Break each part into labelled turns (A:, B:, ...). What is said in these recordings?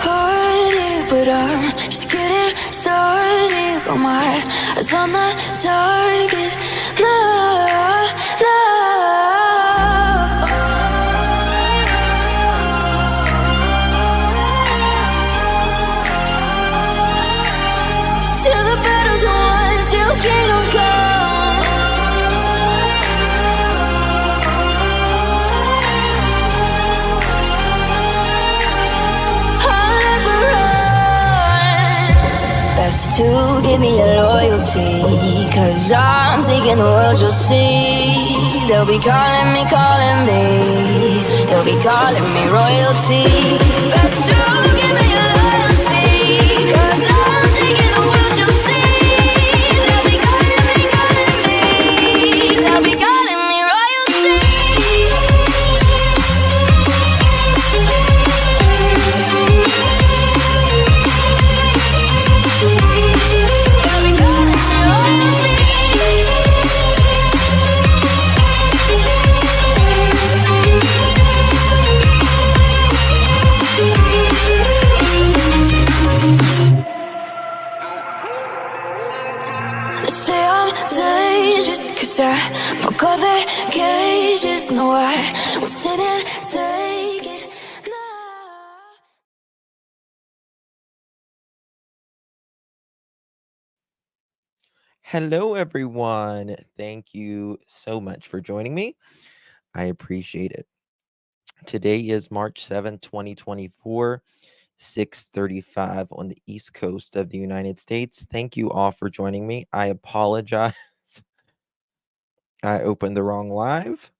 A: heartache, but I'm just getting started. Got my eyes on the target. Till the battle's won, till kingdom come. I'll never run. Best to give me your loyalty, 'cause I'm taking the world, you'll see. They'll be calling me. They'll be calling me royalty. Best to give me your loyalty, 'cause I'm taking the world, you'll see. They'll be calling me. They'll be calling me royalty. They'll be calling me royalty. They say I'm dangerous, 'cause I broke all their cages. No, I will sit and take it. No.
B: Hello, everyone. Thank you so much for joining me. I appreciate it. Today is March 7th, 2024, 6:35 on the East Coast of the United States. Thank you all for joining me. I apologize. I opened the wrong live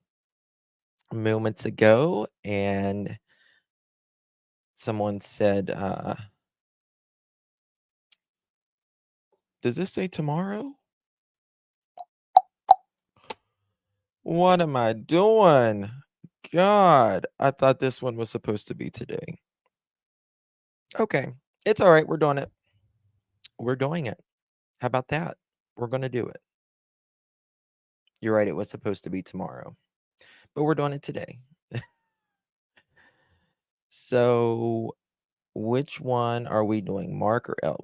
B: moments ago, and someone said, does this say tomorrow? What am I doing? God, I thought this one was supposed to be today. Okay, it's all right. We're doing it. We're doing it. How about that? We're going to do it. You're right. It was supposed to be tomorrow, but we're doing it today. So, which one are we doing? Mark or L?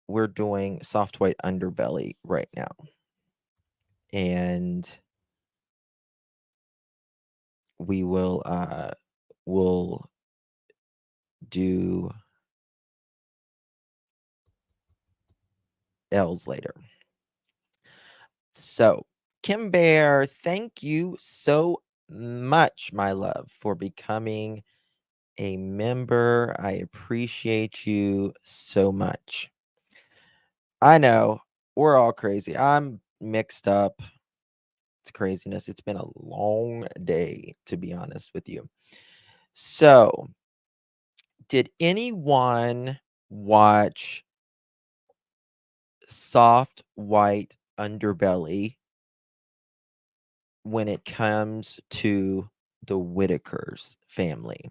B: We're doing soft white underbelly right now. And we will we'll do L's later. So, Kim Bear, thank you so much, my love, for becoming a member. I appreciate you so much. I know we're all crazy. I'm mixed up. It's craziness. It's been a long day, to be honest with you. So, did anyone watch Soft White Underbelly when it comes to the Whitakers family?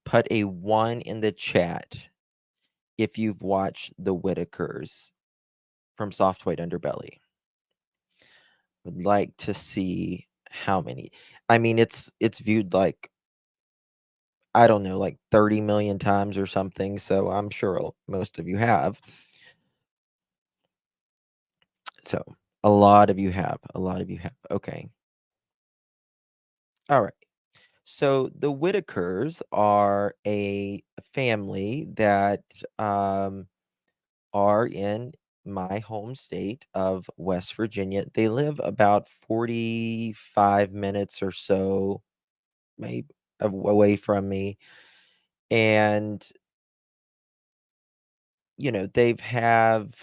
B: Put a 1 in the chat if you've watched the Whitakers from Soft White Underbelly. Would like to see how many. I mean, it's viewed like, I don't know, like 30 million times or something. So I'm sure most of you have. So a lot of you have. Okay. All right. So the Whitakers are a family that are in my home state of West Virginia. They live about 45 minutes or so, maybe away from me. And they have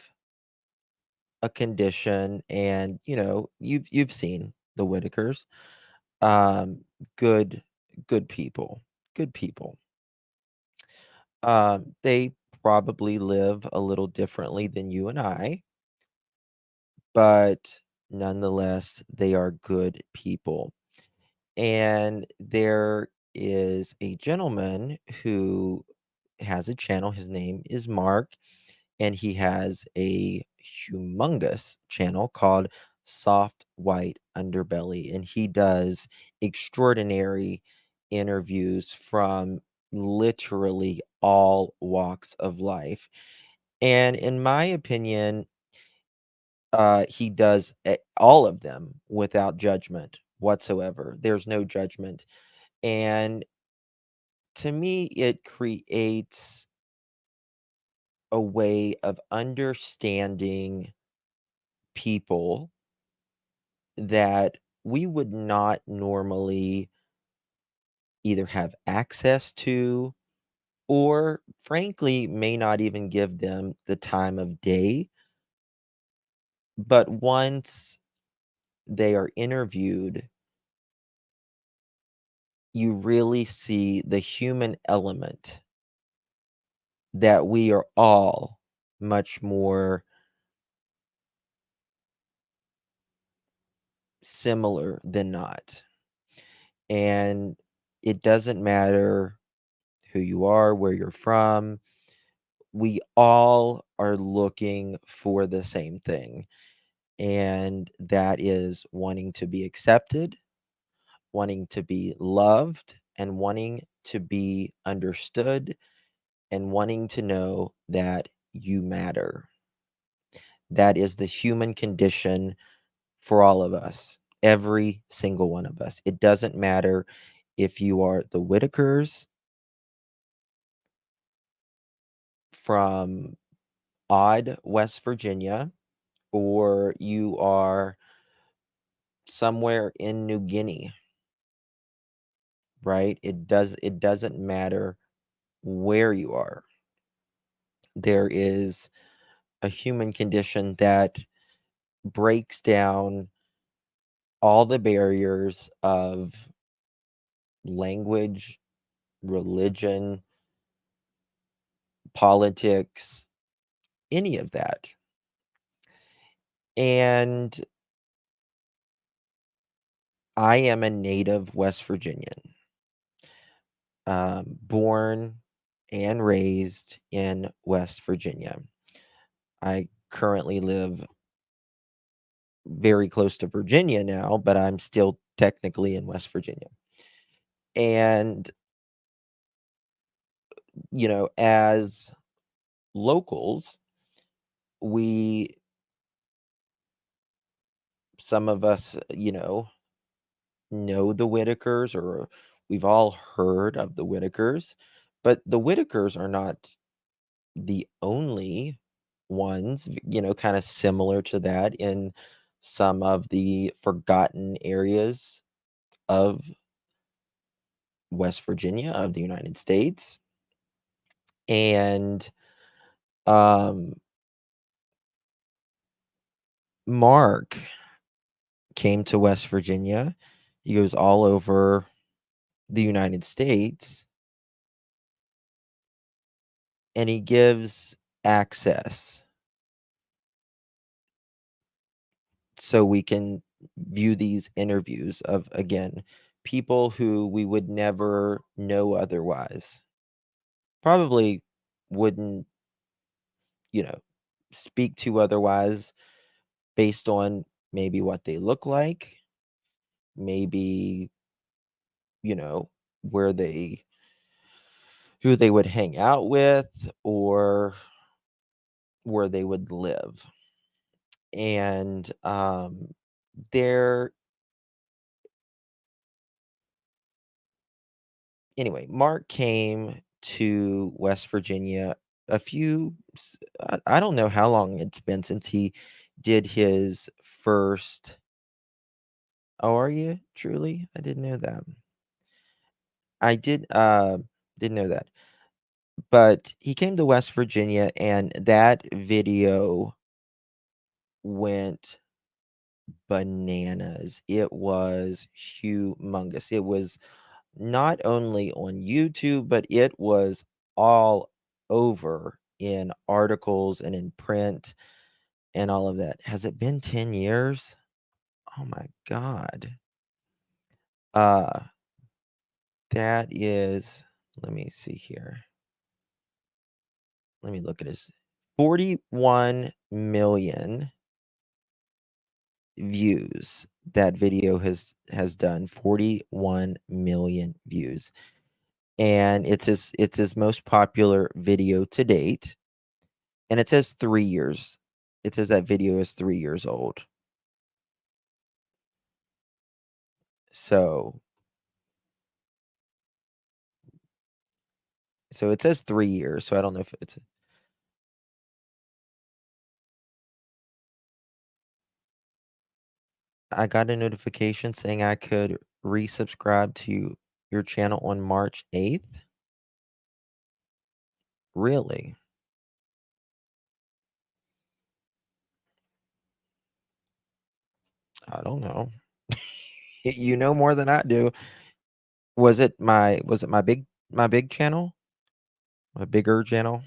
B: a condition, and you've seen the Whitakers. Good people. Good people. They probably live a little differently than you and I, but nonetheless, they are good people. And there is a gentleman who has a channel. His name is Mark, and he has a humongous channel called Soft White Underbelly, and he does extraordinary interviews from literally all walks of life. And in my opinion, he does all of them without judgment whatsoever. There's no judgment. And to me, it creates a way of understanding people that we would not normally either have access to or, frankly, may not even give them the time of day. But once they are interviewed, you really see the human element that we are all much more similar than not. And it doesn't matter who you are, where you're from, we all are looking for the same thing. And that is wanting to be accepted, wanting to be loved, and wanting to be understood, and wanting to know that you matter. That is the human condition for all of us, every single one of us. It doesn't matter if you are the Whitakers from odd West Virginia, or you are somewhere in New Guinea, right? It doesn't matter where you are. There is a human condition that breaks down all the barriers of language, religion, politics, any of that. And I am a native West Virginian, born and raised in West Virginia. I currently live very close to Virginia now, but I'm still technically in West Virginia. And, as locals, we, some of us, know the Whitakers, or we've all heard of the Whitakers, but the Whitakers are not the only ones, kind of similar to that in some of the forgotten areas of West Virginia, of the United States. And um, Mark came to West Virginia. He goes all over the United States, and he gives access so we can view these interviews of, again, people who we would never know otherwise. Probably wouldn't, you know, speak to otherwise, based on maybe what they look like, maybe, you know, where they who they would hang out with, or where they would live. And there anyway, Mark came to West Virginia a few I don't know how long it's been since he did his first. Oh, are you truly? I didn't know that. I didn't know that. But he came to West Virginia, and that video went bananas. It was humongous. It was not only on YouTube, but it was all over in articles and in print and all of that. Has it been 10 years? Oh my God. Uh, that is, let me see here. Let me look at his 41 million views that video has done. 41 million views. And it's his most popular video to date. And it says 3 years. It says that video is 3 years old. So it says 3 years, so I don't know if it's I got a notification saying I could resubscribe to your channel on March 8th. Really? I don't know. You know more than I do. Was it my big channel? My bigger channel?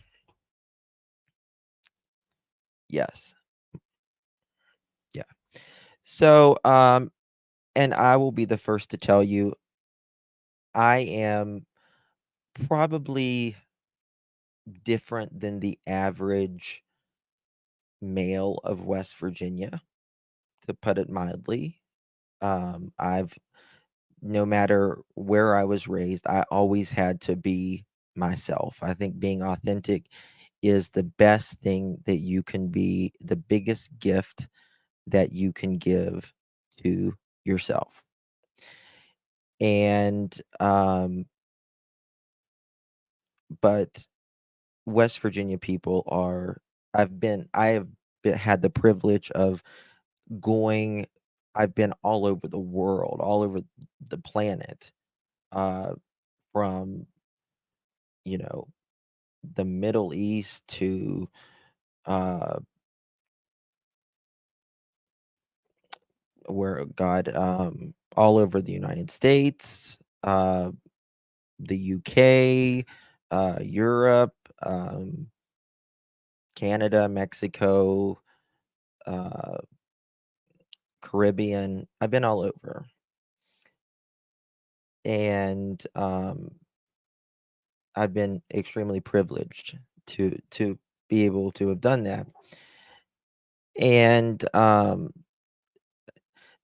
B: Yes. Yeah. So, and I will be the first to tell you, I am probably different than the average male of West Virginia, to put it mildly. I've no matter where I was raised, I always had to be myself. I think being authentic is the best thing that you can be, the biggest gift that you can give to yourself. And but West Virginia people are I have had the privilege of going I've been all over the world, all over the planet, uh, from, you know, the Middle East to, uh, where God, all over the United States, the UK, Europe, Canada, Mexico, uh, Caribbean. I've been all over. And I've been extremely privileged to be able to have done that. And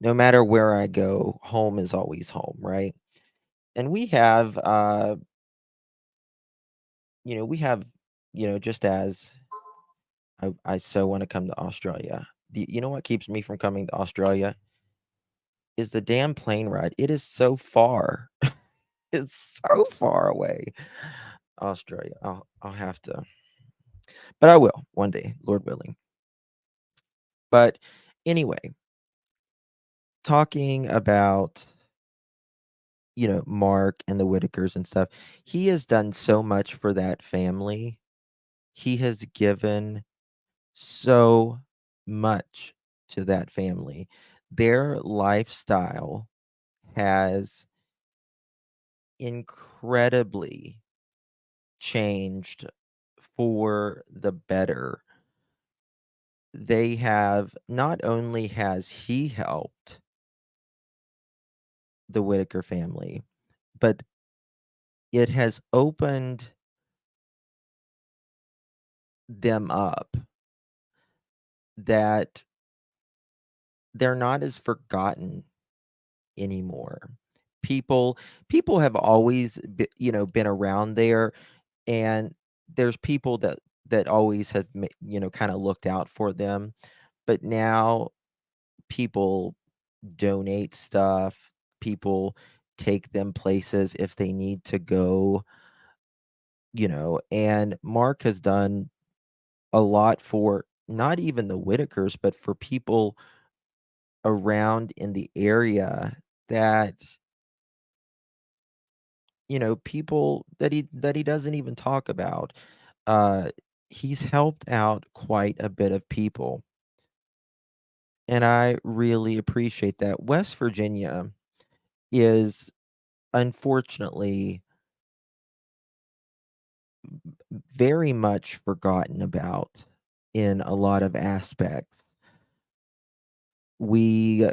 B: no matter where I go, home is always home, right? And we have we have, just as I so want to come to Australia. You know what keeps me from coming to Australia is the damn plane ride. It is so far. It's so far away. Australia. I'll have to, but I will one day, Lord willing. But anyway, talking about Mark and the Whitakers and stuff, he has done so much for that family. He has given so much to that family. Their lifestyle has incredibly changed for the better. They have not only has he helped the Whitaker family, but it has opened them up that they're not as forgotten anymore. People have always been around there, and there's people that always have kind of looked out for them, but now people donate stuff, people take them places if they need to go, and Mark has done a lot for not even the Whitakers, but for people around in the area that people that he doesn't even talk about. Uh, he's helped out quite a bit of people, and I really appreciate that. West Virginia is unfortunately very much forgotten about in a lot of aspects. We,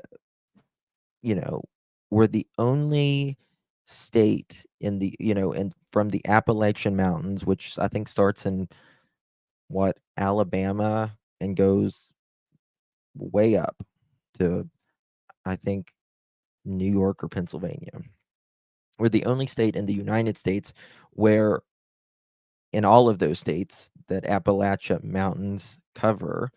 B: you know, we're the only state in the, and from the Appalachian Mountains, which I think starts in Alabama and goes way up to, I think, New York or Pennsylvania. We're the only state in the United States where, in all of those states that Appalachian Mountains cover,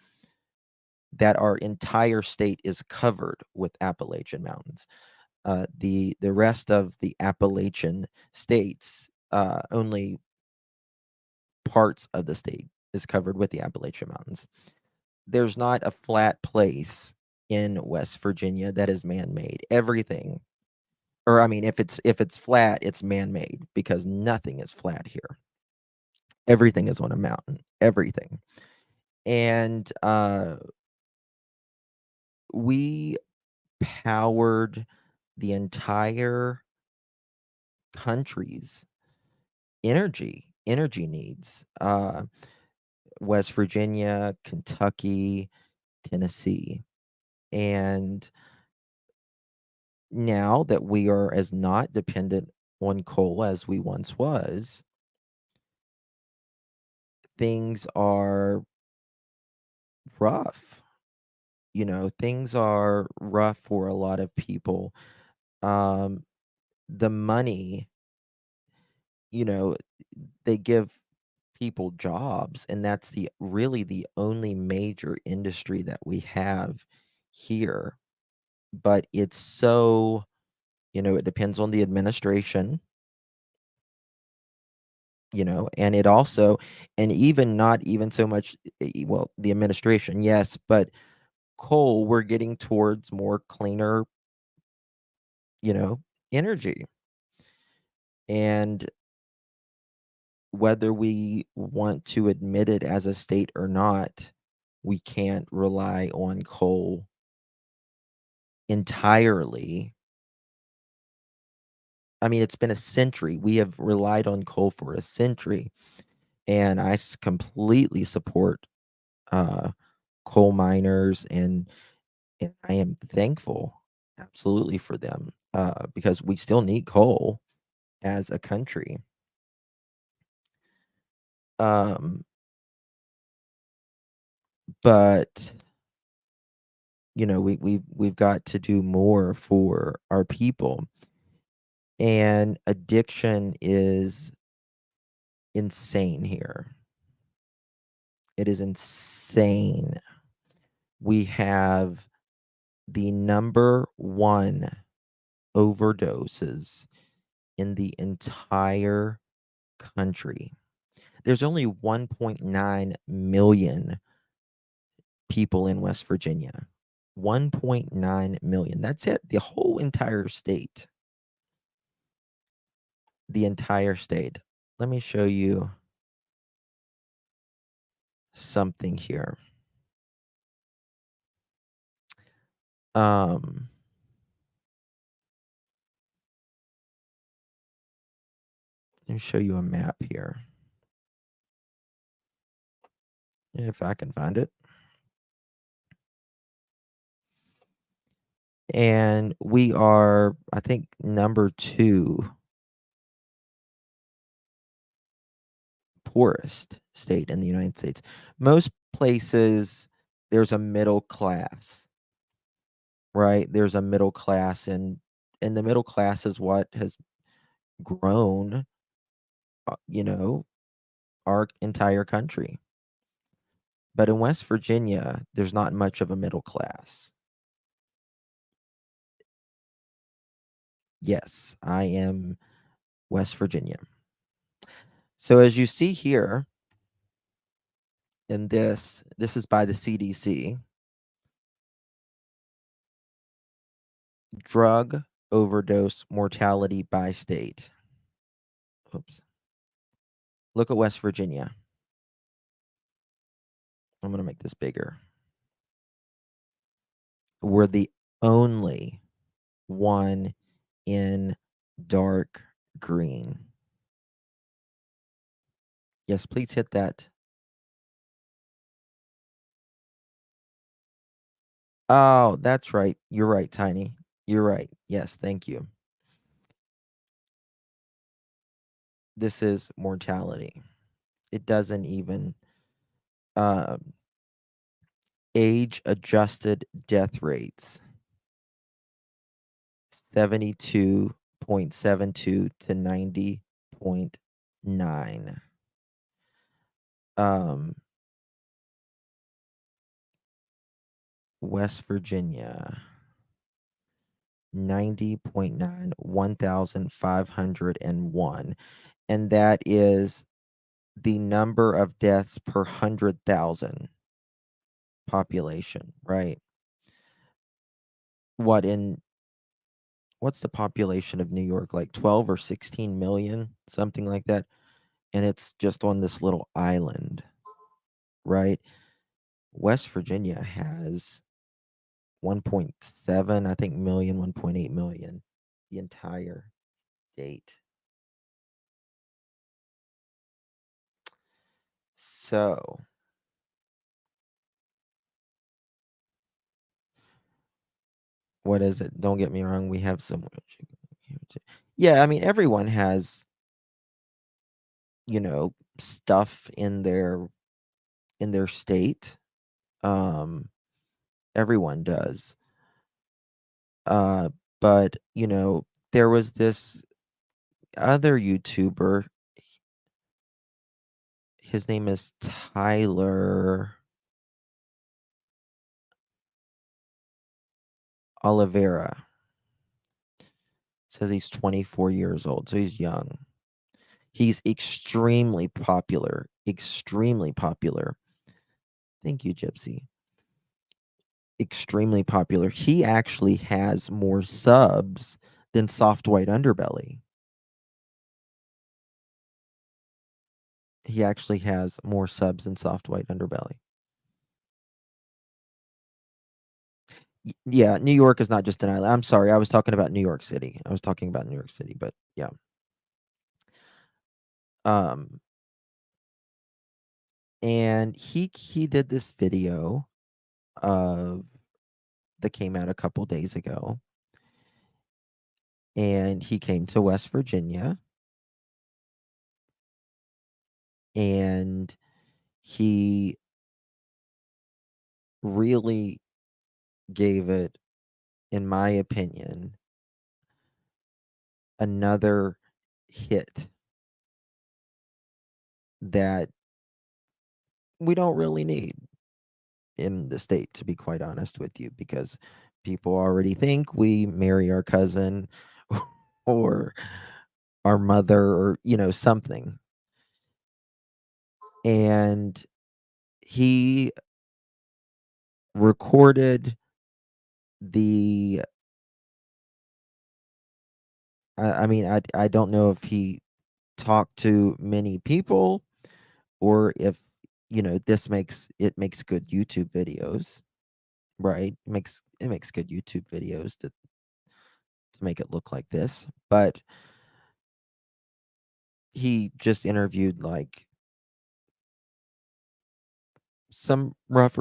B: that our entire state is covered with Appalachian Mountains. The rest of the Appalachian states, only parts of the state is covered with the Appalachian Mountains. There's not a flat place in West Virginia that is man-made. Everything, or I mean, if it's flat, it's man-made, because nothing is flat here. Everything is on a mountain. Everything. And we powered the entire country's energy needs. West Virginia, Kentucky, Tennessee. And now that we are as not dependent on coal as we once was, things are rough. Things are rough for a lot of people. The money, you know, they give people jobs, and that's really the only major industry that we have here. But it's so, it depends on the administration, and it also, and even not even so much, well, the administration, yes, but coal, we're getting towards more cleaner, you know, energy. And whether we want to admit it as a state or not, we can't rely on coal entirely. I mean, it's been a century. We have relied on coal for a century, and I completely support coal miners, and I am thankful, absolutely, for them, because we still need coal as a country. Um, but we've got to do more for our people, and addiction is insane here. It is insane. We have the number one overdoses in the entire country. There's only 1.9 million people in West Virginia. 1.9 million. That's it. The whole entire state. The entire state. Let me show you something here. Um, let me show you a map here. If I can find it. And we are, I think, number 2 poorest state in the United States. Most places, there's a middle class, right? There's a middle class, and the middle class is what has grown, our entire country. But in West Virginia, there's not much of a middle class. Yes, I am West Virginia. So as you see here in this is by the CDC. Drug overdose mortality by state. Oops. Look at West Virginia. I'm going to make this bigger. We're the only one in dark green. Yes, please hit that. Oh, that's right. You're right, Tiny. You're right. Yes, thank you. This is mortality. It doesn't even age-adjusted death rates, 72.72 to 90.9. West Virginia, 90.9, 1,501. And that is the number of deaths per 100,000 population, right? What's the population of New York? Like 12 or 16 million, something like that. And it's just on this little island, right? West Virginia has 1.7, I think, million, 1.8 million, the entire state. So, what is it? Don't get me wrong, we have some. Yeah, I mean, everyone has, stuff in their state. Everyone does. But, there was this other YouTuber. His name is Tyler Oliveira. Says he's 24 years old, so he's young. He's extremely popular. Extremely popular. Thank you, Gypsy. Extremely popular. He actually has more subs than Soft White Underbelly. He actually has more subs than Soft White Underbelly. Yeah, New York is not just an island. I'm sorry, I was talking about New York City. But yeah. And he did this video that came out a couple days ago, and he came to West Virginia, and he really gave it, in my opinion, another hit that we don't really need in the state, to be quite honest with you, because people already think we marry our cousin or our mother or, something. And he recorded the I mean, I don't know if he talked to many people or if, this makes good YouTube videos, right? It makes good YouTube videos to make it look like this. But he just interviewed like some rough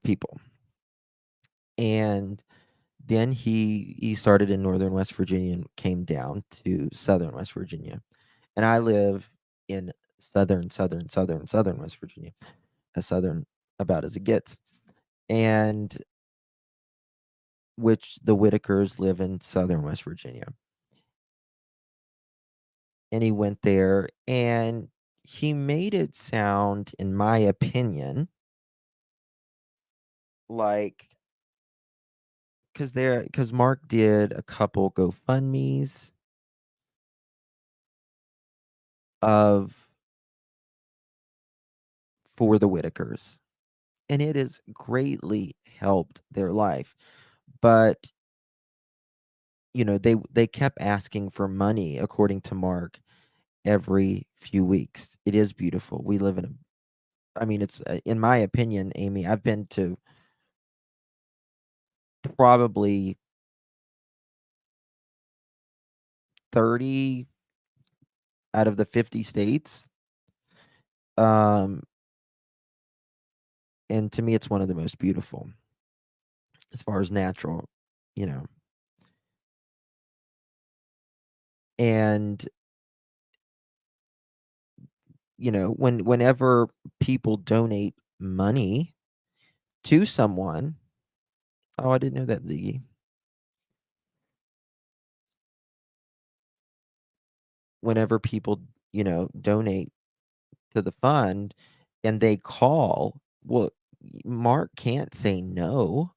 B: people. And then he started in northern West Virginia and came down to southern West Virginia. And I live in southern West Virginia, as southern about as it gets. And which the Whitakers live in southern West Virginia. And he went there and he made it sound, in my opinion, like because Mark did a couple GoFundMes of for the Whitakers, and it has greatly helped their life. But they kept asking for money, according to Mark, every few weeks. It is beautiful. We live in I mean, it's in my opinion, Amy, I've been to probably 30 out of the 50 states. And to me, it's one of the most beautiful as far as natural, you know. And whenever people donate money to someone. Oh, I didn't know that, Ziggy. Whenever people, donate to the fund and they call, well, Mark can't say no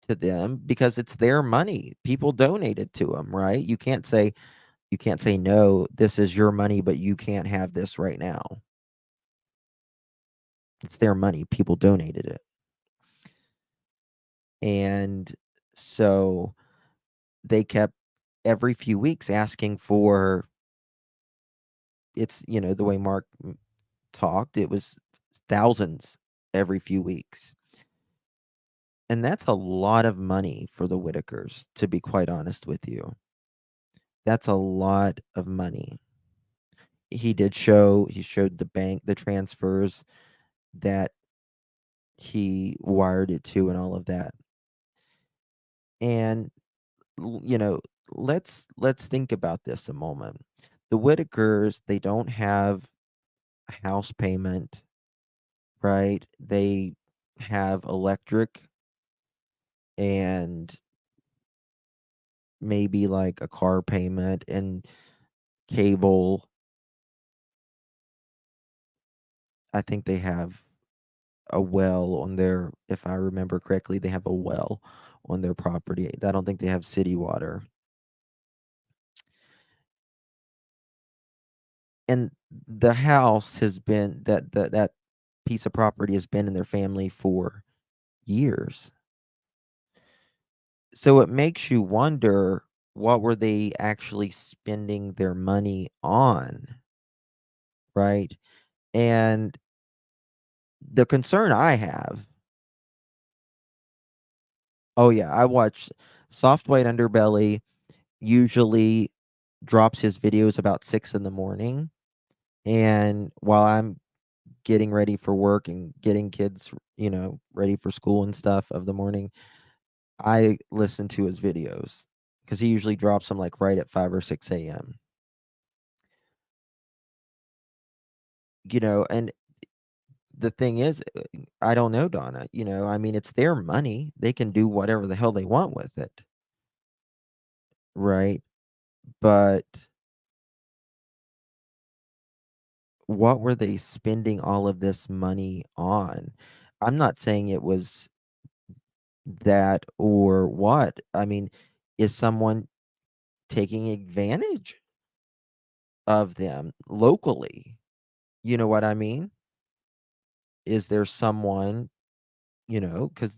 B: to them because it's their money. People donated to him, right? You can't say no, this is your money, but you can't have this right now. It's their money. People donated it. And so they kept every few weeks asking for it's, the way Mark talked, it was thousands every few weeks. And that's a lot of money for the Whitakers, to be quite honest with you. That's a lot of money. He showed the bank the transfers that he wired it to and all of that. And you know, let's think about this a moment. The Whitakers, they don't have a house payment, right? They have electric and maybe like a car payment and cable. I think they have a well on their, if I remember correctly, they have a well on their property. I don't think they have city water. And the house has been that piece of property has been in their family for years. So it makes you wonder, what were they actually spending their money on, right? And the concern I have, oh yeah, I watch Soft White Underbelly usually drops his videos about 6 in the morning. And while I'm getting ready for work and getting kids, ready for school and stuff of the morning, I listen to his videos because he usually drops them like right at 5 or 6 a.m. And the thing is, I don't know, Donna. I mean, it's their money. They can do whatever the hell they want with it, right? But what were they spending all of this money on? I'm not saying it was that or what. I mean, is someone taking advantage of them locally? You know what I mean? Is there someone, because,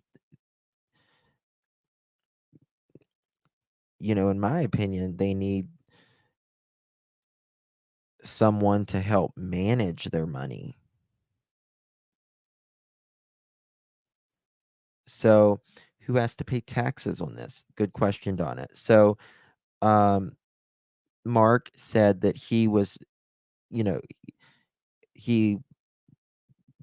B: in my opinion, they need someone to help manage their money. So, who has to pay taxes on this? Good question, Donna. So, um, Mark said that he was, you know, he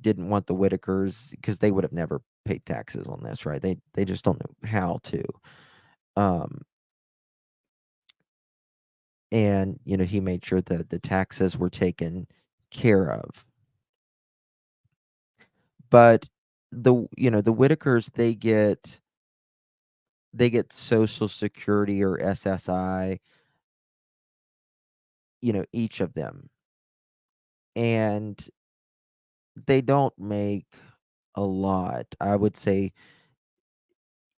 B: didn't want the Whitakers because they would have never paid taxes on this, right? They just don't know how to. Um, and he made sure that the taxes were taken care of. But the Whitakers, they get Social Security or SSI, each of them, and they don't make a lot. I would say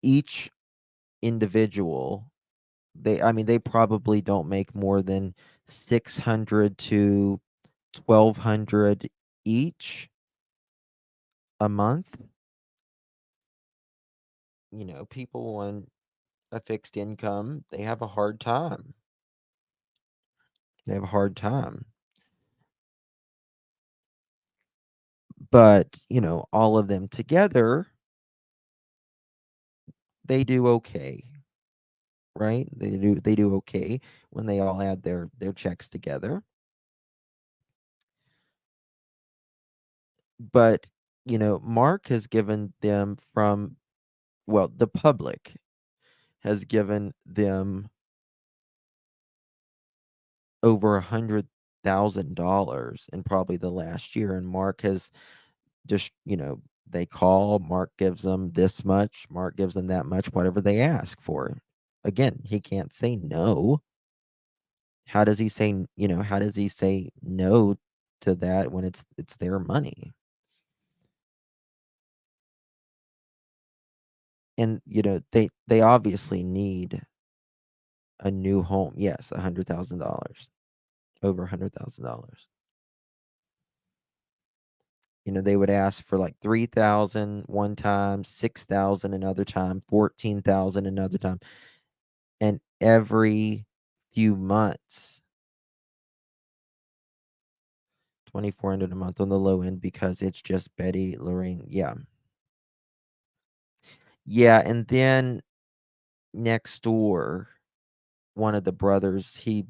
B: each individual, they probably don't make more than 600 to 1,200 each a month. People on a fixed income, they have a hard time. They have a hard time. But, all of them together, they do okay, right? They do okay when they all add their checks together. But, Mark has given them the public has given them over $100,000 in probably the last year, and Mark has just, They call, Mark gives them this much, Mark gives them that much, whatever they ask for. Again, he can't say no. How does he say, how does he say no to that when it's their money? And, they obviously need a new home. Yes, $100,000. Over $100,000. They would ask for like 3,000 one time, 6,000 another time, 14,000 another time. And every few months, 2,400 a month on the low end because it's just Betty Lorraine. Yeah. Yeah, and then next door, one of the brothers, he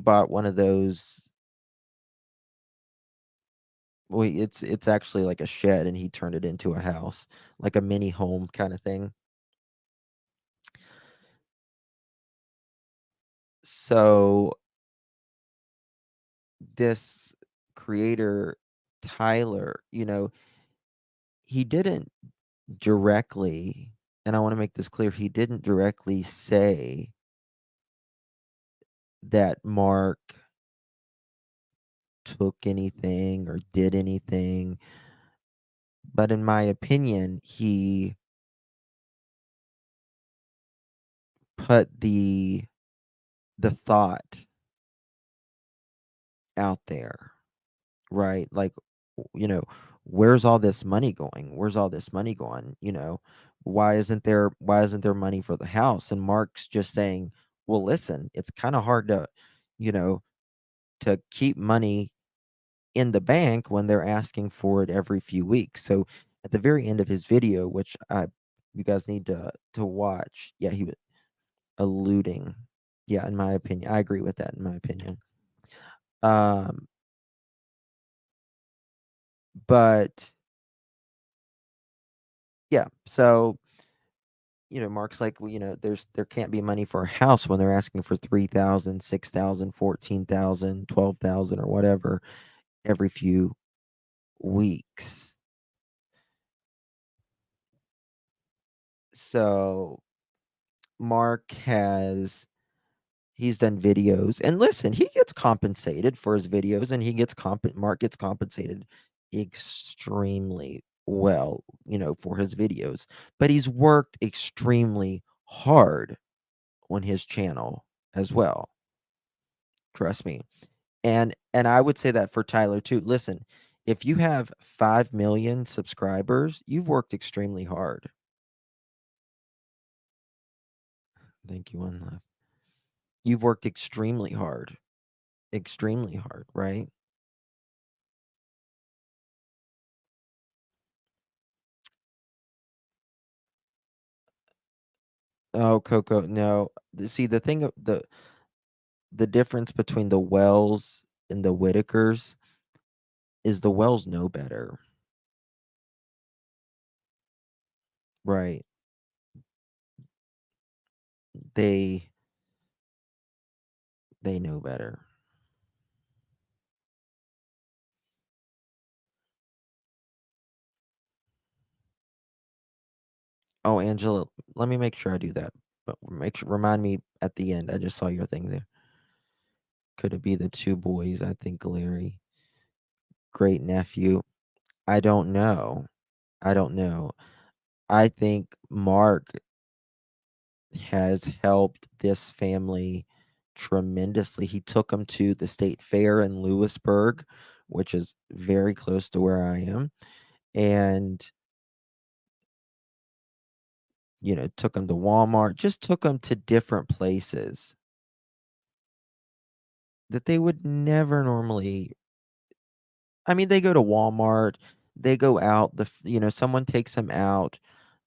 B: bought one of those. Well, it's actually like a shed, and he turned it into a house, like a mini home kind of thing. So this creator, Tyler, he didn't directly, and I want to make this clear, he didn't directly say that Mark took anything or did anything, but in my opinion, he put the thought out there, right? Like, where's all this money going? Where's all this money going? Why isn't there money for the house? And Mark's just saying, well, listen, it's kind of hard you know, to keep money in the bank when they're asking for it every few weeks. So at the very end of his video, which you guys need to watch, yeah, he was alluding. Yeah, in my opinion, I agree with that. In my opinion, um, but yeah, so Mark's like, well, there can't be money for a house when they're asking for 3,000, 6,000, 14,000, 12,000, or whatever every few weeks. So Mark he's done videos, and listen, he gets compensated for his videos, and Mark gets compensated extremely well, for his videos, but he's worked extremely hard on his channel as well. Trust me. And I would say that for Tyler too. Listen, if you have 5 million subscribers, you've worked extremely hard. Thank you, One Love. You've worked extremely hard, right? Oh, Coco, no. See, the thing, the difference between the Wells and the Whitakers is the Wells know better, right? They they know better. Oh, Angela, let me make sure I do that. But remind me at the end. I just saw your thing there. Could it be the two boys? I think Larry, great nephew. I don't know. I don't know. I think Mark has helped this family tremendously. He took them to the state fair in Lewisburg, which is very close to where I am, and took them to Walmart, just took them to different places that they would never normally. I mean, they go to Walmart, they go out, someone takes them out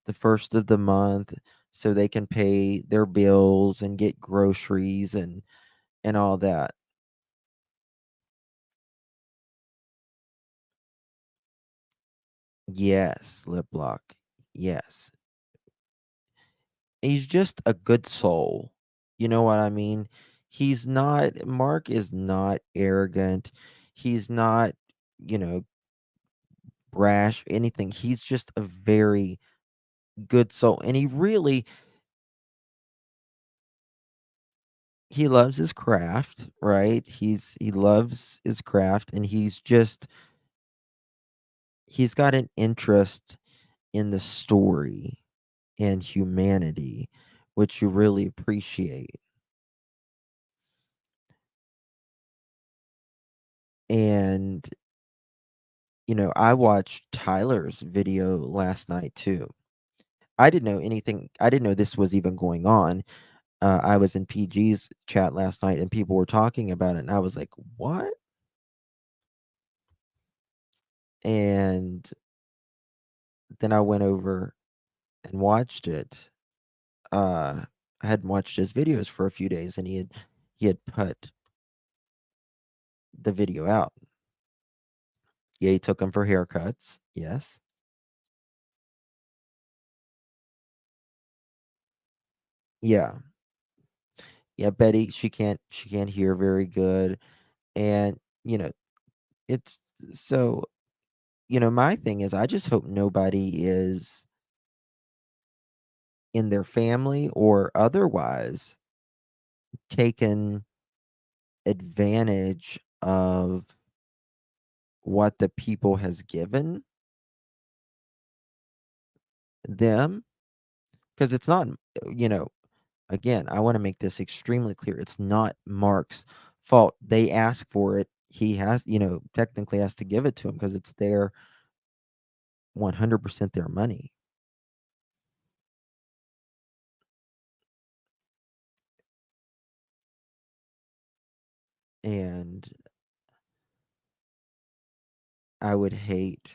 B: the first of the month so they can pay their bills and get groceries and all that. Yes, lip lock. Yes. He's just a good soul. You know what I mean? Mark is not arrogant. He's not, you know, brash, anything. He's just a very good soul, and he loves his craft, right? He loves his craft, and he's got an interest in the story and humanity, which you really appreciate. And, I watched Tyler's video last night too. I didn't know this was even going on. I was in PG's chat last night and people were talking about it, and I was like, "What?" And then I went over and watched it. I hadn't watched his videos for a few days, and he had put the video out. Yeah, he took them for haircuts. Yes. Yeah. Yeah, Betty, she can't hear very good. And, it's so, my thing is I just hope nobody is in their family or otherwise taken advantage of what the people has given them, because it's not, you know, again, I want to make this extremely clear. It's not Mark's fault. They asked for it. He has, technically has to give it to him because it's their 100% their money. And I would hate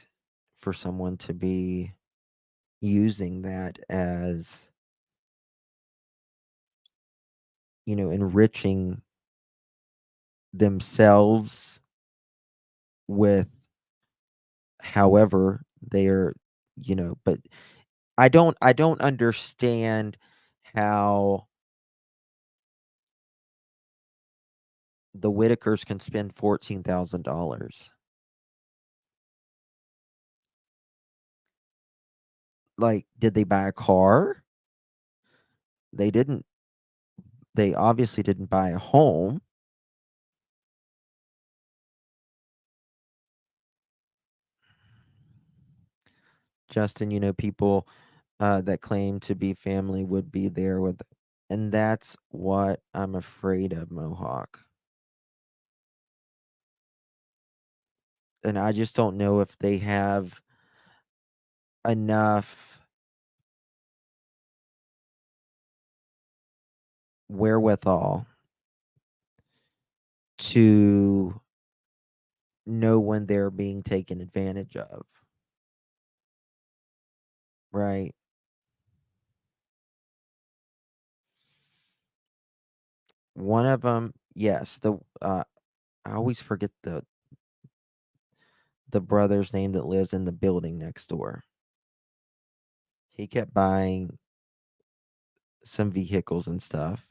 B: for someone to be using that as, enriching themselves with however they're, but I don't understand how the Whitakers can spend $14,000. Like, did they buy a car? They didn't. They obviously didn't buy a home. Justin, people that claim to be family would be there with, and that's what I'm afraid of, Mohawk. And I just don't know if they have enough wherewithal to know when they're being taken advantage of, right? One of them, yes, I always forget the brother's name that lives in the building next door. He kept buying some vehicles and stuff.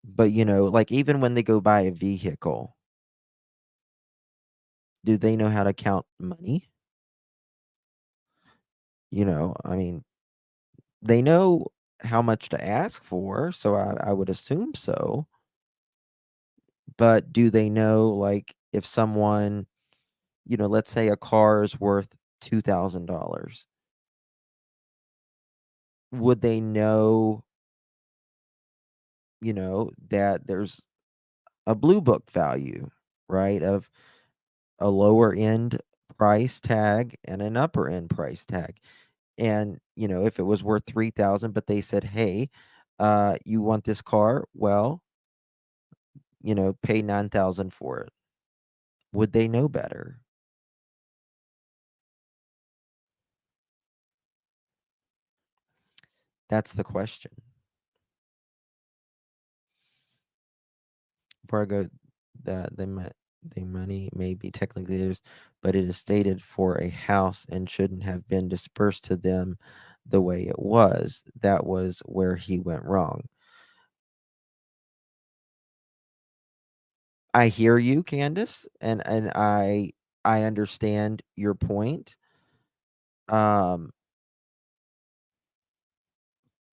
B: But, like even when they go buy a vehicle, do they know how to count money? I mean, they know how much to ask for, so I would assume so. But do they know, like, if someone, let's say a car is worth $2,000, would they know, that there's a blue book value, right? Of a lower end price tag and an upper end price tag. And, if it was worth 3,000, but they said, "Hey, you want this car? Well, pay 9,000 for it." Would they know better? That's the question. Before I go, that the money may be technically theirs, but it is stated for a house and shouldn't have been dispersed to them the way it was. That was where he went wrong. I hear you, Candace, and I understand your point. But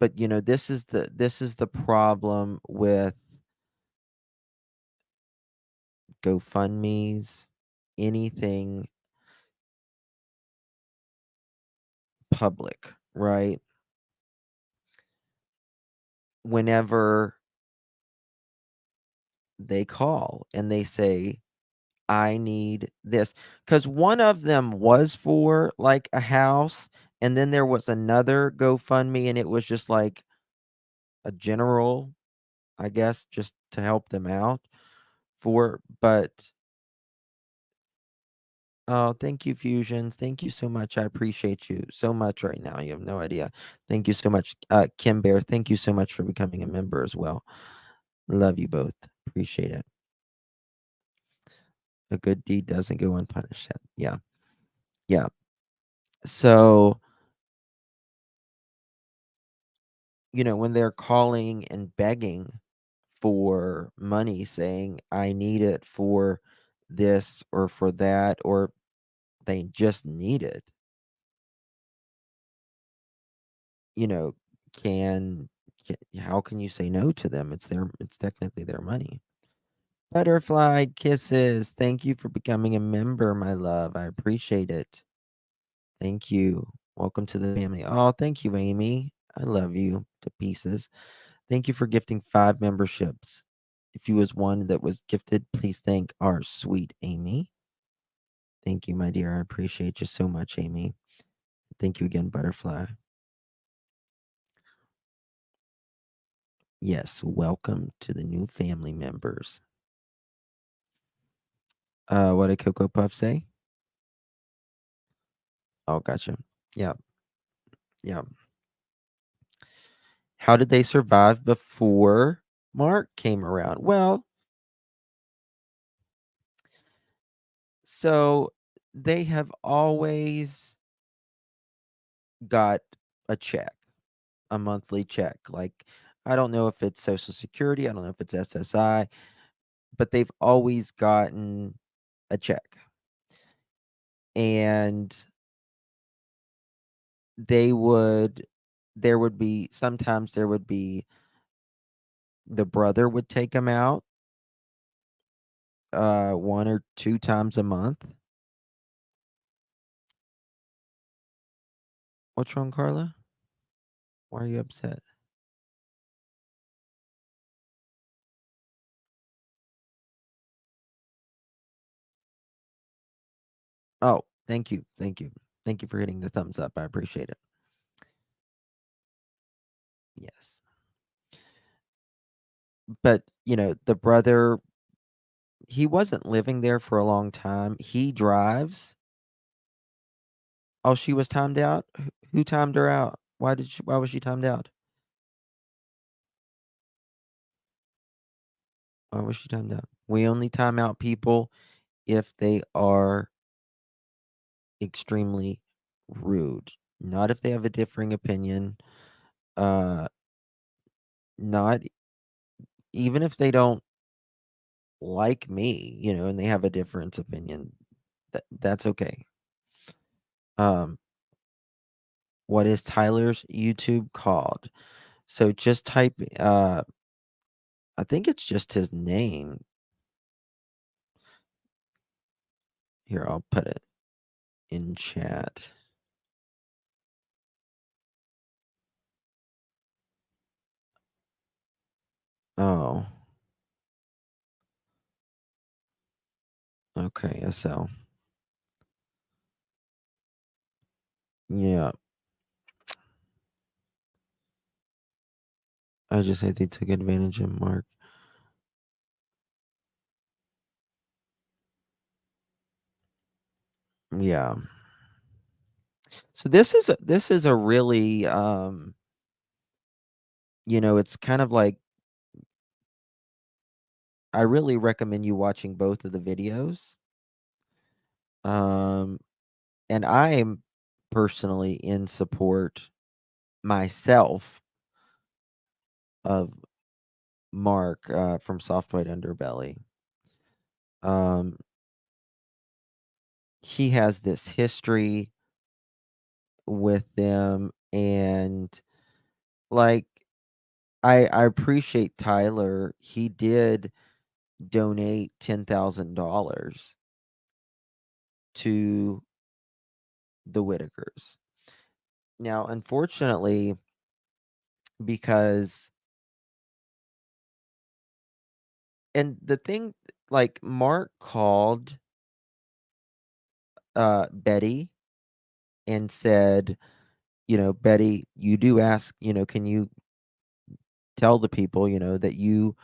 B: this is the problem with GoFundMe's, anything public, right? Whenever they call and they say, I need this, because one of them was for like a house, and then there was another GoFundMe, and it was just like a general, I guess, just to help them out but oh, thank you, Fusions. Thank you so much. I appreciate you so much right now. You have no idea. Thank you so much. Kim Bear, thank you so much for becoming a member as well. Love you both. Appreciate it. A good deed doesn't go unpunished. Yeah. Yeah. So, when they're calling and begging for money, saying, I need it for this or for that, or they just need it, you know, how can you say no to them? It's technically their money. Butterfly kisses. Thank you for becoming a member, my love. I appreciate it. Thank you. Welcome to the family. Oh, thank you, Amy. I love you to pieces. Thank you for gifting 5 memberships. If you was one that was gifted, please thank our sweet Amy. Thank you, my dear. I appreciate you so much, Amy. Thank you again, Butterfly. Yes, welcome to the new family members. What did Cocoa Puff say? Oh, gotcha. Yeah. Yeah. How did they survive before Mark came around? Well, so they have always got a check, a monthly check. Like, I don't know if it's Social Security, I don't know if it's SSI, but they've always gotten a check. And sometimes there would be the brother would take them out 1 or 2 times a month. What's wrong, Carla? Why are you upset? Oh, thank you. Thank you. Thank you for hitting the thumbs up. I appreciate it. Yes. But, the brother, he wasn't living there for a long time. He drives. Oh, she was timed out? Who timed her out? Why was she timed out? Why was she timed out? We only time out people if they are extremely rude, not if they have a differing opinion, uh, not even if they don't like me, and they have a different opinion. That's okay. What is Tyler's YouTube called? So just type I think it's just his name. Here, I'll put it in chat. Oh. Okay, SL. Yeah. I just think they took advantage of Mark. Yeah. So this is a really it's kind of like, I really recommend you watching both of the videos. And I am personally in support myself of Mark from White Underbelly. he has this history with them, and, like, I appreciate Tyler. He did donate $10,000 to the Whitakers. Now, unfortunately, because and the thing, like, Mark called, Betty and said, "Betty, you do ask, can you tell the people, that you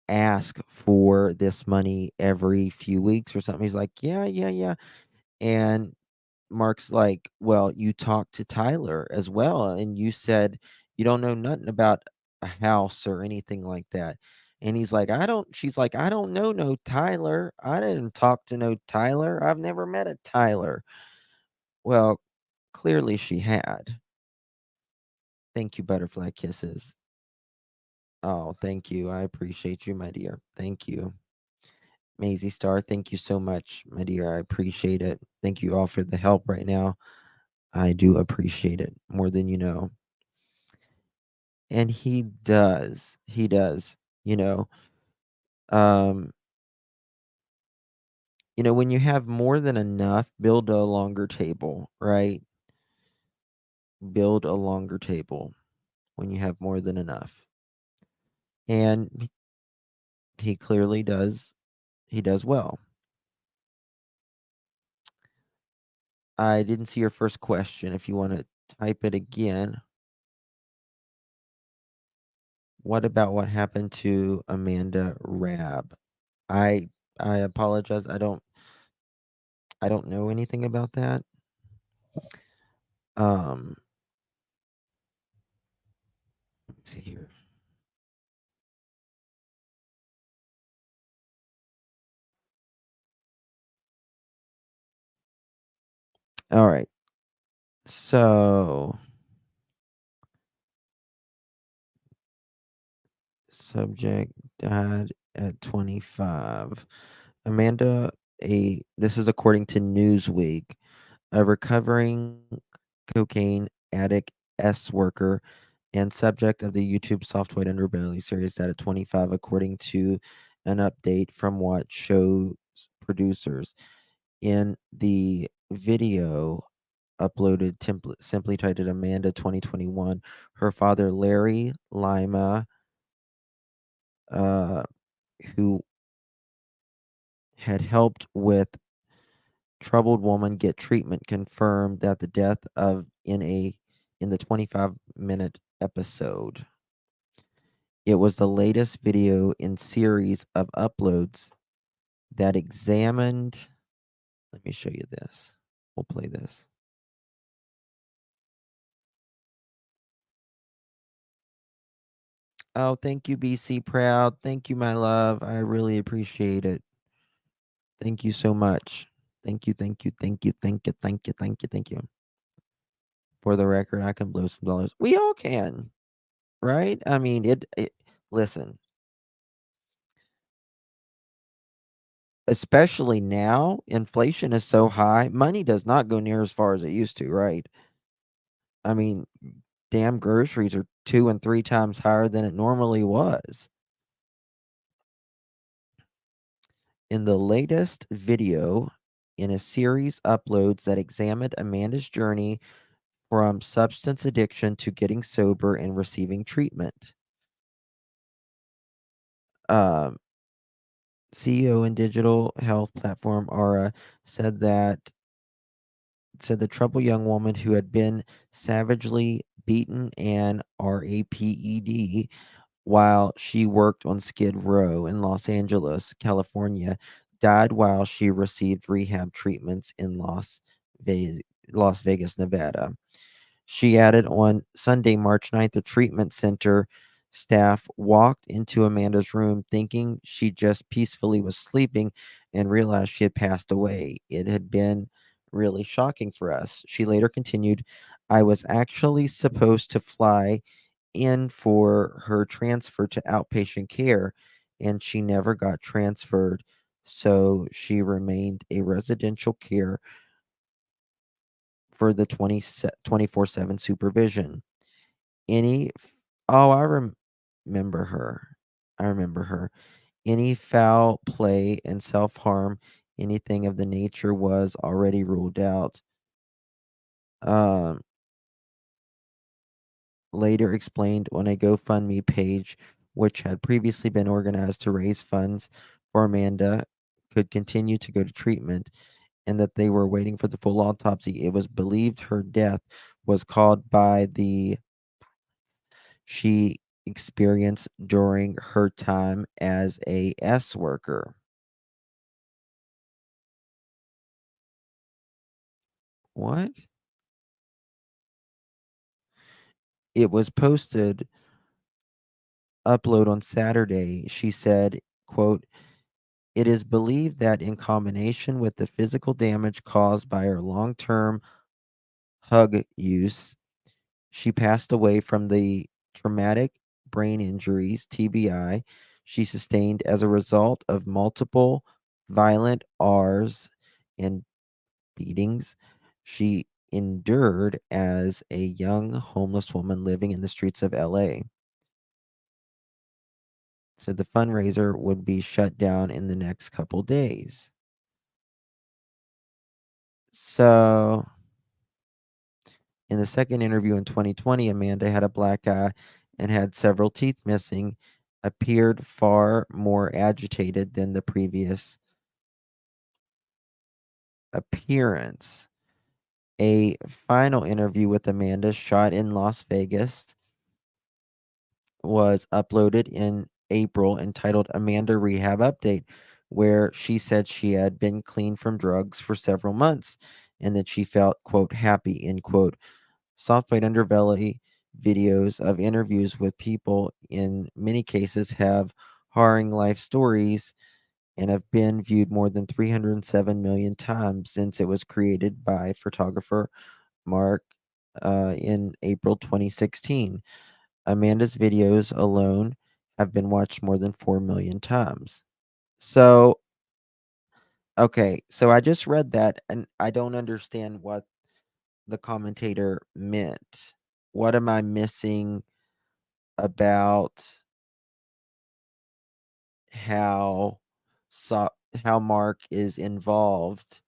B: ask for this money every few weeks or something?" He's like, "Yeah, yeah, yeah." And Mark's like, "Well, you talked to Tyler as well, and you said you don't know nothing about a house or anything like that." And he's like, "I don't," she's like, "I don't know no Tyler. I didn't talk to no Tyler. I've never met a Tyler." Well, clearly she had. Thank you, butterfly kisses. Oh, thank you. I appreciate you, my dear. Thank you. Maisie Star, thank you so much, my dear. I appreciate it. Thank you all for the help right now. I do appreciate it more than you know. And he does. He does. You know, um, when you have more than enough, build a longer table, right? Build a longer table when you have more than enough. And he clearly does. He does well. I didn't see your first question. If you want to type it again. What about what happened to Amanda Rabb? I I apologize. I don't know anything about that. Um, let's see here. All right. So, subject died at 25. Amanda, this is according to Newsweek, a recovering cocaine addict S worker and subject of the YouTube soft White Underbelly series died at 25, according to an update from what show's producers. In the video uploaded simply titled Amanda 2021, her father Larry Lima, uh, who had helped with troubled woman get treatment, confirmed that the death of in the 25-minute episode. It was the latest video in series of uploads that examined. Let me show you this. We'll play this. Oh, thank you, BC Proud. Thank you, my love. I really appreciate it. Thank you so much. Thank you, thank you, thank you, thank you, thank you, thank you, thank you. For the record, I can blow some dollars. We all can, right? I mean, listen, especially now, inflation is so high, money does not go near as far as it used to, right? I mean, damn groceries are 2 and 3 times higher than it normally was. In the latest video in a series uploads that examined Amanda's journey from substance addiction to getting sober and receiving treatment. Um, CEO and digital health platform Aura said the troubled young woman who had been savagely beaten and RAPED while she worked on Skid Row in Los Angeles, California, died while she received rehab treatments in Las Vegas, Nevada. She added on Sunday, March 9th, the treatment center staff walked into Amanda's room thinking she just peacefully was sleeping and realized she had passed away. It had been really shocking for us. She later continued, I was actually supposed to fly in for her transfer to outpatient care, and she never got transferred so she remained a residential care for the 24/7 supervision. Any oh, remember her. I remember her. Any foul play and self-harm, anything of the nature was already ruled out. Um, later explained on a GoFundMe page, which had previously been organized to raise funds for Amanda, could continue to go to treatment, and that they were waiting for the full autopsy. It was believed her death was caused by the she experienced during her time as a S worker. What? It was posted, upload on Saturday. She said, quote, "It is believed that in combination with the physical damage caused by her long-term hug use, she passed away from the traumatic brain injuries, TBI, she sustained as a result of multiple violent R's and beatings she endured as a young homeless woman living in the streets of LA." Said the fundraiser would be shut down in the next couple days. So, in the second interview in 2020, Amanda had a black eye and had several teeth missing, appeared far more agitated than the previous appearance. A final interview with Amanda, shot in Las Vegas, was uploaded in April, entitled Amanda Rehab Update, where she said she had been clean from drugs for several months and that she felt, quote, happy, end quote. Soft White Underbelly videos of interviews with people in many cases have harrowing life stories and have been viewed more than 307 million times since it was created by photographer Mark in April 2016. Amanda's videos alone have been watched more than 4 million times. So, okay, so I just read that and I don't understand what the commentator meant. What am I missing about how so how Mark is involved,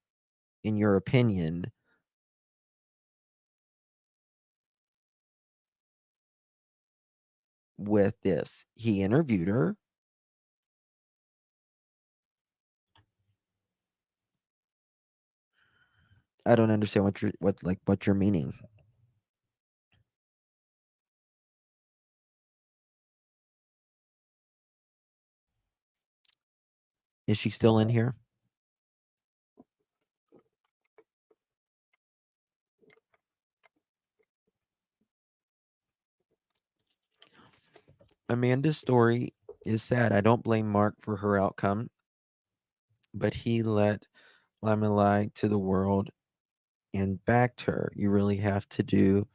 B: in your opinion, with this? He interviewed her. I don't understand what you're meaning. Is she still in here? Amanda's story is sad. I don't blame Mark for her outcome, but he let Lamely to the world and backed her. You really have to do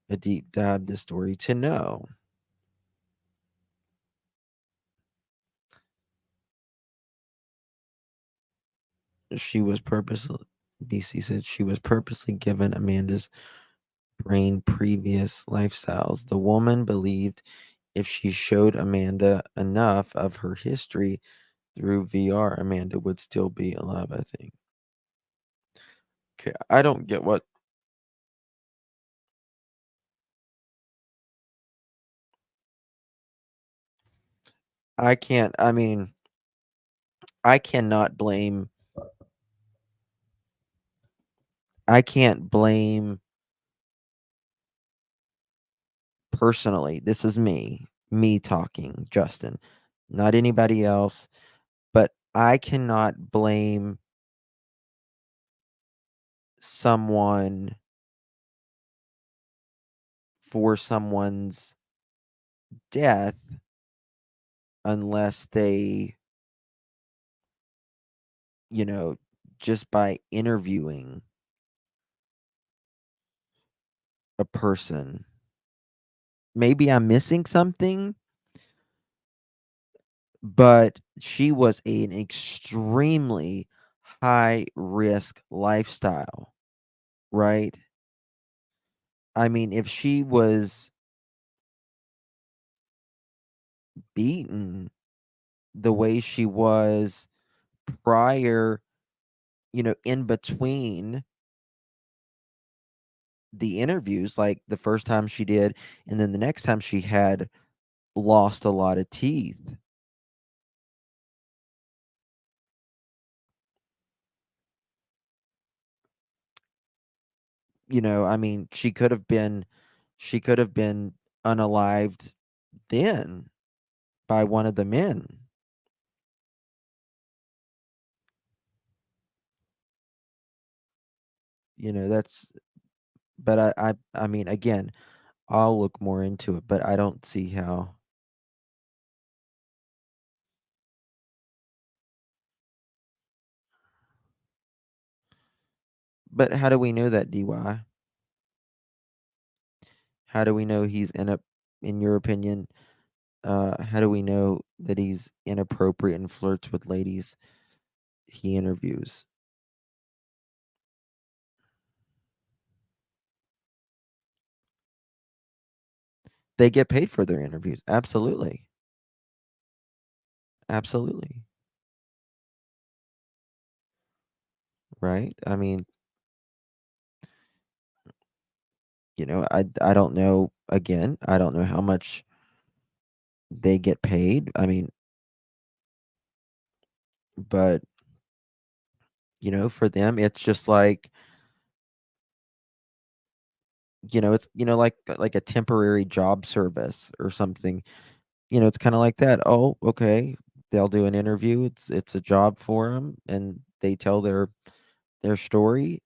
B: a deep dive the story to know. She was purposely BC said she was purposely given Amanda's brain previous lifestyles. The woman believed if she showed Amanda enough of her history through VR, Amanda would still be alive, I think. Okay, I don't get what I can't I mean, I cannot blame I can't blame personally. This is me talking, Justin, not anybody else, but I cannot blame someone for someone's death unless they, you know, just by interviewing a person. Maybe I'm missing something, but she was an extremely high risk lifestyle, right? I mean, if she was beaten the way she was prior, in between the interviews, like the first time she did, and then the next time she had lost a lot of teeth. I mean, she could have been unalived then by one of the men. That's but I mean, again, I'll look more into it, but I don't see how. But how do we know that, DY? How do we know he's in your opinion, how do we know that he's inappropriate and flirts with ladies he interviews? They get paid for their interviews. Absolutely. Absolutely. Right? I mean, I don't know, again, I don't know how much they get paid. I mean, but for them it's just like, it's like a temporary job service or something. It's kind of like that. Oh, okay. They'll do an interview. It's a job for them, and they tell their story,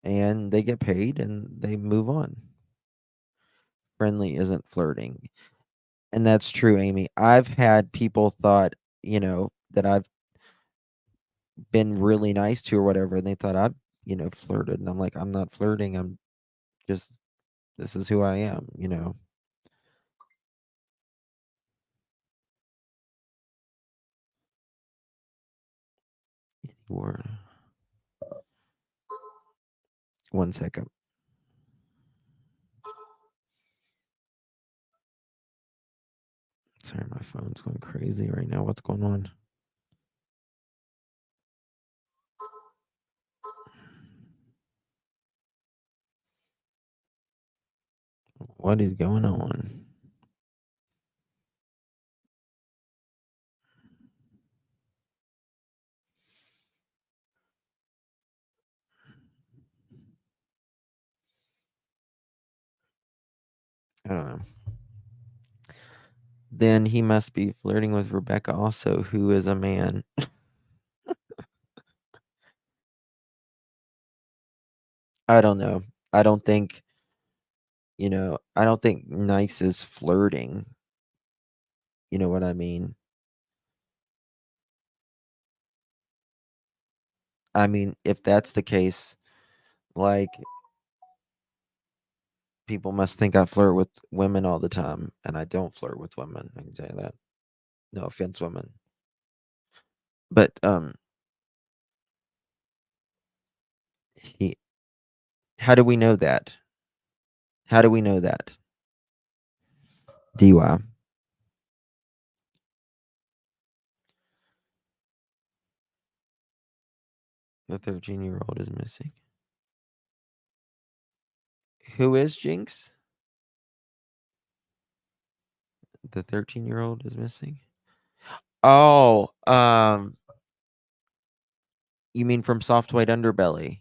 B: and they get paid, and they move on. Friendly isn't flirting, and that's true, Amy. I've had people thought, that I've been really nice to or whatever, and they thought I've, flirted, and I'm like, I'm not flirting. I'm just this is who I am. Any word. One second. Sorry, my phone's going crazy right now. What's going on? What is going on? I don't know. Then he must be flirting with Rebecca also, who is a man. I don't know. I don't think, I don't think nice is flirting. You know what I mean? I mean, if that's the case, like, people must think I flirt with women all the time, and I don't flirt with women. I can tell you that. No offense, women. But he. How do we know that? How do we know that? DY. The 13-year-old is missing. Who is Jinx? The 13-year-old is missing. Oh, you mean from Soft White Underbelly?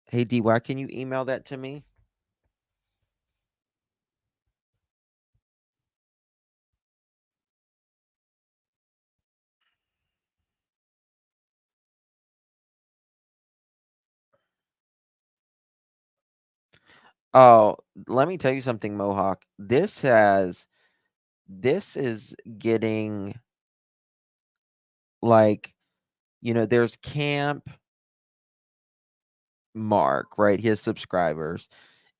B: Hey, DY, can you email that to me? Oh, let me tell you something, Mohawk. This is getting like, there's Camp Mark, right? His subscribers.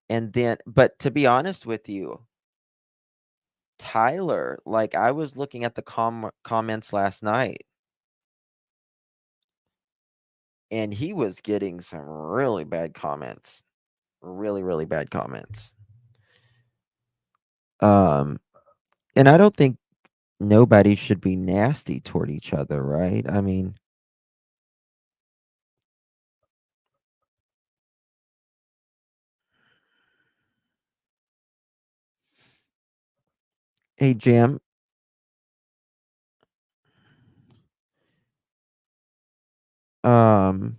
B: And then, but to be honest with you, Tyler, like, I was looking at the comments last night, and he was getting some really bad comments. Really, really bad comments. And I don't think nobody should be nasty toward each other, right? I mean, hey, Jam, um,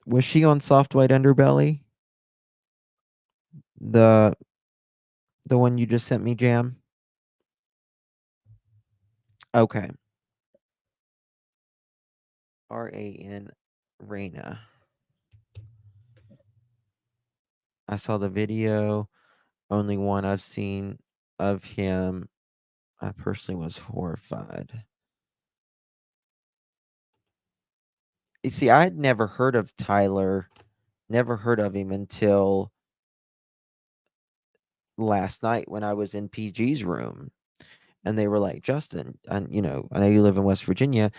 B: was she on Soft White Underbelly? The one you just sent me, Jam? Okay. RAN Raina. I saw the video. Only one I've seen of him. I personally was horrified. You see, I had never heard of Tyler, never heard of him until last night when I was in PG's room. And they were like, Justin, and I know you live in West Virginia.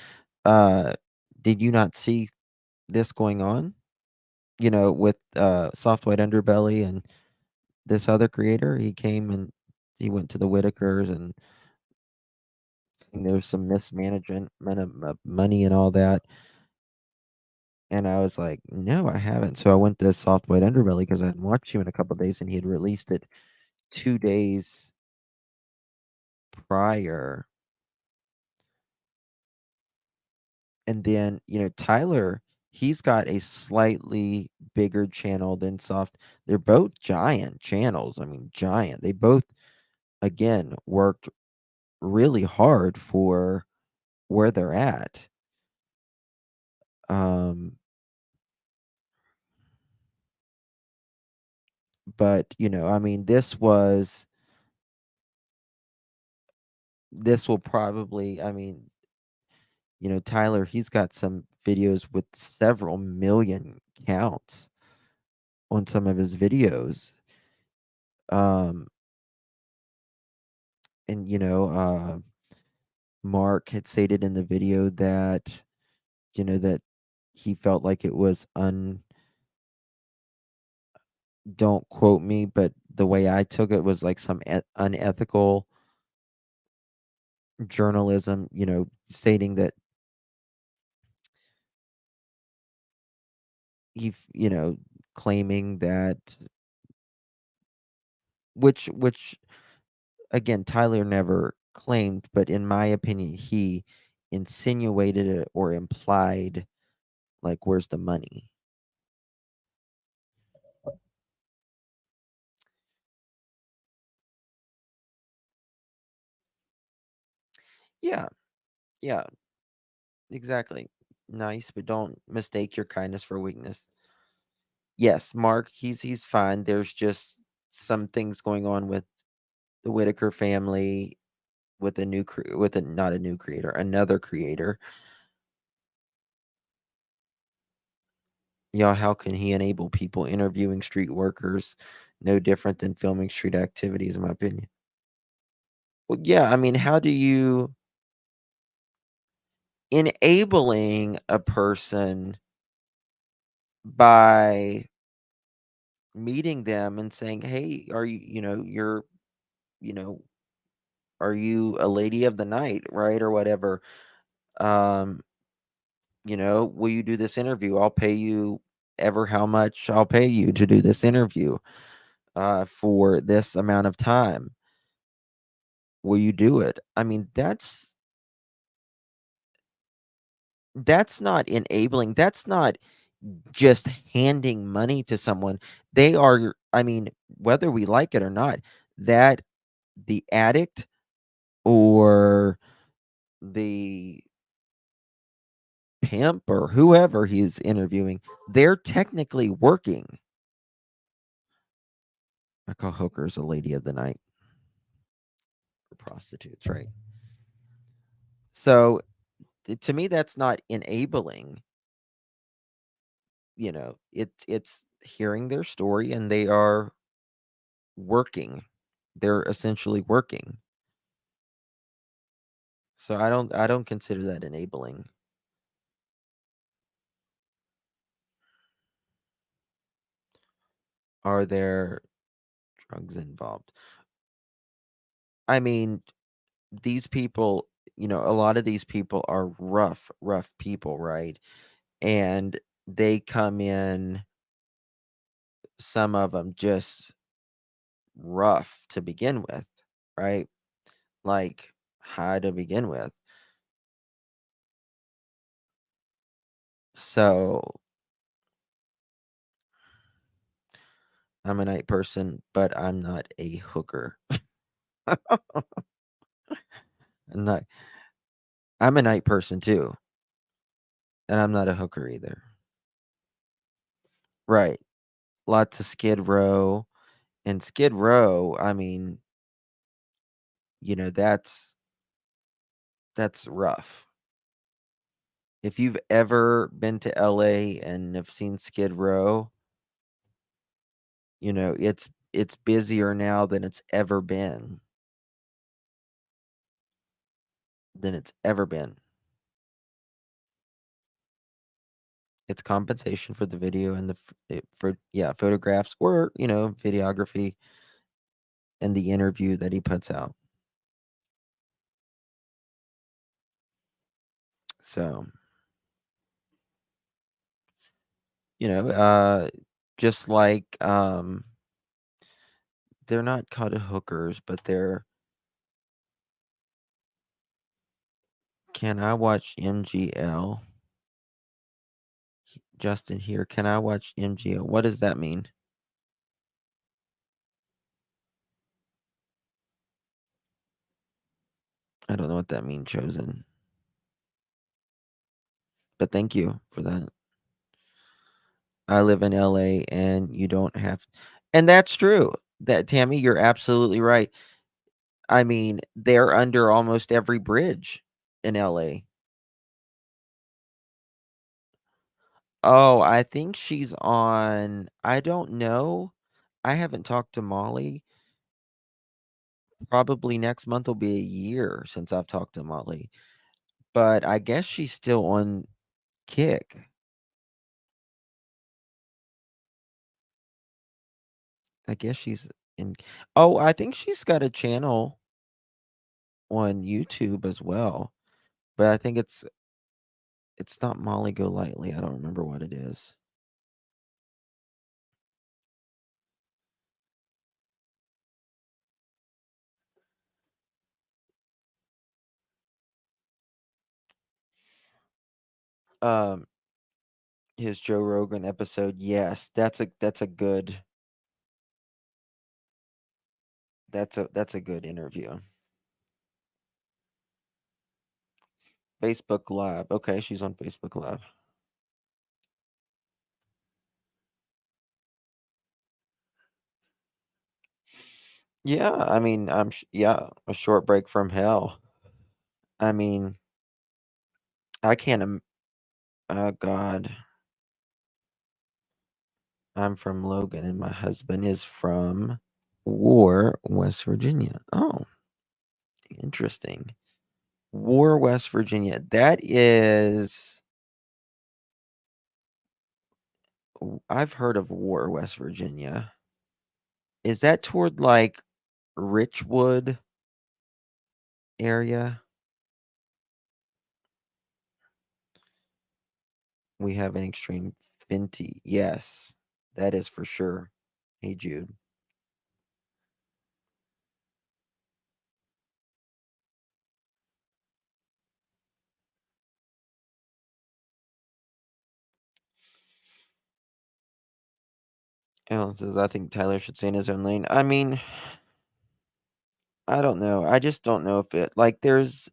B: Did you not see this going on? With Soft White Underbelly and this other creator. He came and he went to the Whitakers, and there was some mismanagement of money and all that. And I was like, no, I haven't. So I went to Soft White Underbelly because I hadn't watched him in a couple of days, and he had released it 2 days prior. And then, Tyler, he's got a slightly bigger channel than Soft. They're both giant channels. I mean, giant. They both, again, worked really hard for where they're at. But, I mean, this will probably, I mean, Tyler, he's got some videos with several million counts on some of his videos. And Mark had stated in the video that that he felt like it was don't quote me, but the way I took it was like some unethical journalism, stating that he, claiming that, which again, Tyler never claimed, but in my opinion, he insinuated it or implied, like, where's the money? Yeah, yeah, exactly. Nice, but don't mistake your kindness for weakness. Yes, Mark, he's fine. There's just some things going on with the Whitaker family, with a not a new creator, another creator. Yeah, how can he enable people interviewing street workers? No different than filming street activities, in my opinion. Well, yeah, I mean, how do you enabling a person by meeting them and saying, "Hey, are you, you know, are you a lady of the night, right, or whatever? Um, will you do this interview? I'll pay you ever how much I'll pay you to do this interview for this amount of time. Will you do it?" I mean, that's not enabling. That's not just handing money to someone. They are, I mean, whether we like it or not, that the addict or the pimp or whoever he's interviewing, they're technically working. I call hookers a lady of the night, or prostitutes, right? So to me, that's not enabling. It's hearing their story, and they are working. They're essentially working. So I don't consider that enabling. Are there drugs involved? I mean, these people, a lot of these people are rough people, right? And they come in, some of them just rough to begin with, right? Like high to begin with. So I'm a night person, but I'm not a hooker. I'm not. I'm a night person too, and I'm not a hooker either. Right. Lots of Skid Row, and Skid Row, I mean, that's rough. If you've ever been to LA and have seen Skid Row, it's busier now than it's ever been. It's compensation for the video and photographs or, videography and the interview that he puts out. So, just like they're not called hookers, but can I watch MGL? Justin here, can I watch MGL? What does that mean? I don't know what that means, Chosen. But thank you for that. I live in LA and you don't have, and that's true. That Tammy, you're absolutely right. I mean, they're under almost every bridge in LA. Oh, I think she's on, I don't know. I haven't talked to Molly. Probably next month will be a year since I've talked to Molly. But I guess she's still on Kick. I guess she's in. Oh, I think she's got a channel on YouTube as well. But I think it's not Molly Go Lightly. I don't remember what it is. Um, his Joe Rogan episode. Yes, that's a good that's a good interview. Facebook Live. Okay, she's on Facebook Live. Yeah, I mean, a short break from hell. I mean, I can't. Oh God, I'm from Logan, and my husband is from War, West Virginia. Oh, interesting. War, West Virginia. That is. I've heard of War, West Virginia. Is that toward like Richwood area? We have an extreme Fenty. Yes, that is for sure. Hey, Jude. Alan says, I think Tyler should stay in his own lane. I mean, I don't know. I just don't know if it, like, there's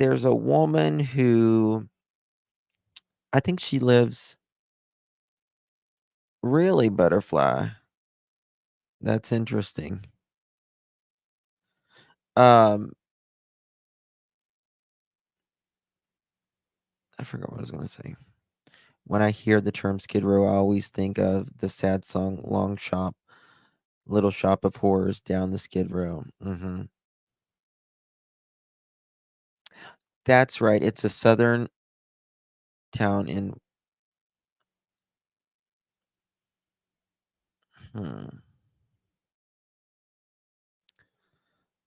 B: a woman who, I think she lives, really, Butterfly. That's interesting. Um, I forgot what I was going to say. When I hear the term Skid Row, I always think of the sad song Long Shop Little Shop of Horrors down the Skid Row. That's right. It's a southern town in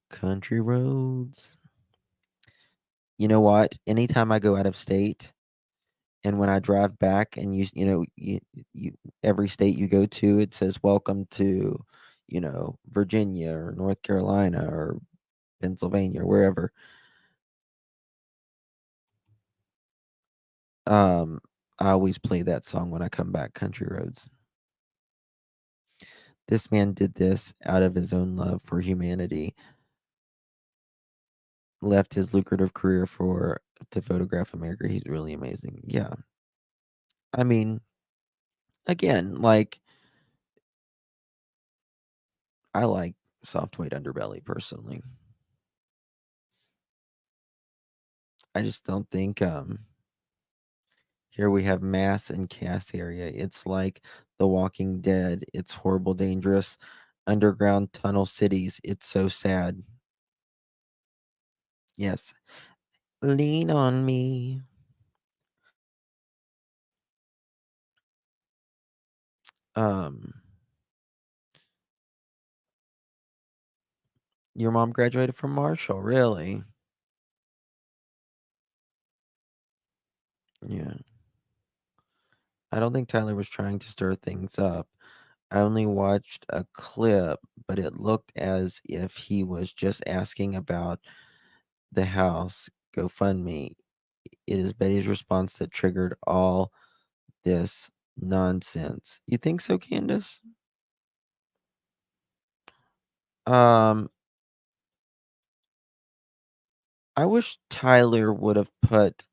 B: country roads. You know what? Anytime I go out of state and when I drive back and you every state you go to, it says welcome to, Virginia or North Carolina or Pennsylvania or wherever. I always play that song when I come back, Country Roads. This man did this out of his own love for humanity. Left his lucrative career to photograph America. He's really amazing. Yeah. I mean, again, like I like soft white underbelly personally. I just don't think here we have mass and cast area. It's like The Walking Dead. It's horrible, dangerous underground tunnel cities. It's so sad. Yes. Lean on me. Your mom graduated from Marshall, really? Yeah. I don't think Tyler was trying to stir things up. I only watched a clip, but it looked as if he was just asking about the house GoFundMe. It is Betty's response that triggered all this nonsense. You think so, Candace? Um, I wish Tyler would have put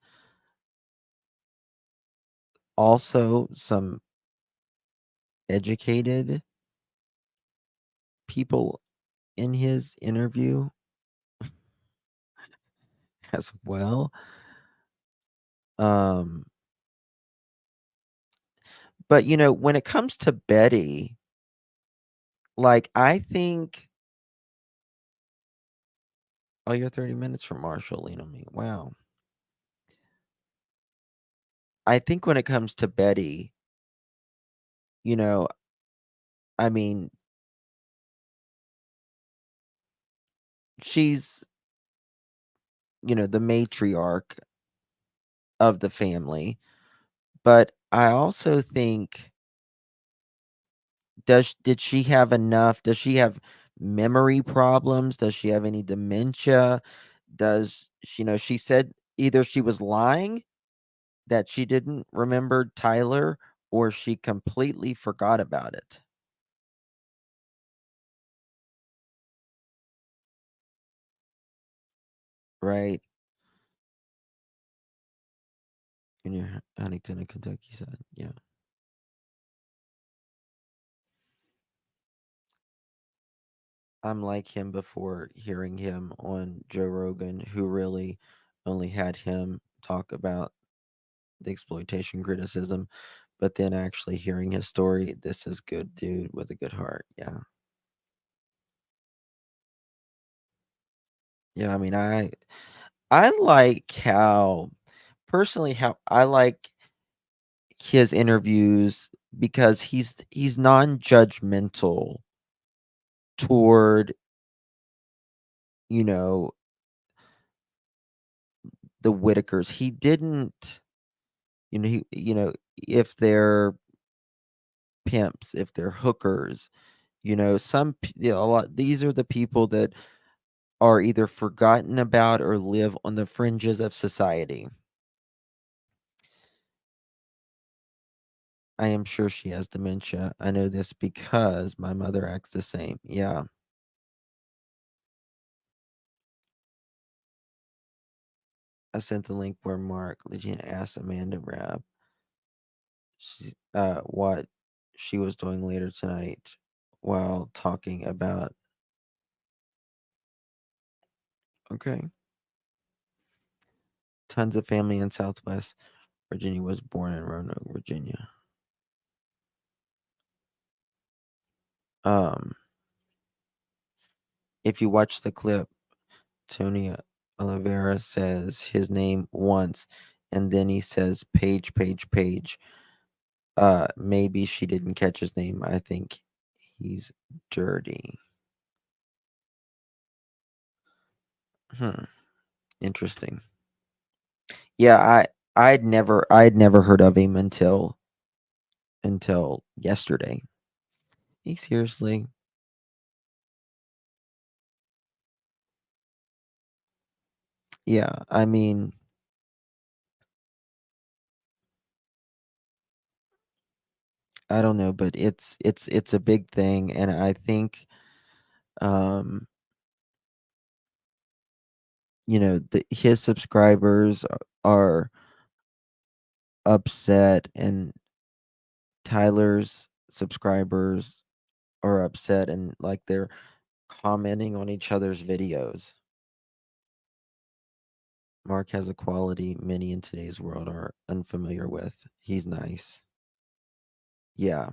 B: also some educated people in his interview as well. Um, but when it comes to Betty, like I think, oh, you're 30 minutes from Marshall, lean on me. Wow. I think when it comes to Betty, you know, I mean, she's, the matriarch of the family, but I also think did she have enough? Does she have memory problems? Does she have any dementia? Does she said either she was lying that she didn't remember Tyler or she completely forgot about it. Right? In your Huntington and Kentucky side. Yeah. I'm like him before hearing him on Joe Rogan, who really only had him talk about the exploitation criticism, but then actually hearing his story, this is good dude with a good heart. Yeah. Yeah, I mean I like how personally how I like his interviews because he's non-judgmental toward, you know, the Whitakers. He didn't, if they're pimps, if they're hookers, a lot these are the people that are either forgotten about or live on the fringes of society. I am sure she has dementia. I know this because my mother acts the same. Yeah. I sent the link where Mark Legina asked Amanda Rabb what she was doing later tonight while talking about. Okay. Tons of family in Southwest Virginia. Was born in Roanoke, Virginia. Um, if you watch the clip, Tony Oliveira says his name once, and then he says page, page, page. Maybe she didn't catch his name. I think he's dirty. Interesting. Yeah, I'd never heard of him until yesterday. Seriously. Yeah, I mean, I don't know, but it's a big thing, and I think um his subscribers are upset, and Tyler's subscribers are upset, and like they're commenting on each other's videos. Mark has a quality many in today's world are unfamiliar with. He's nice. Yeah.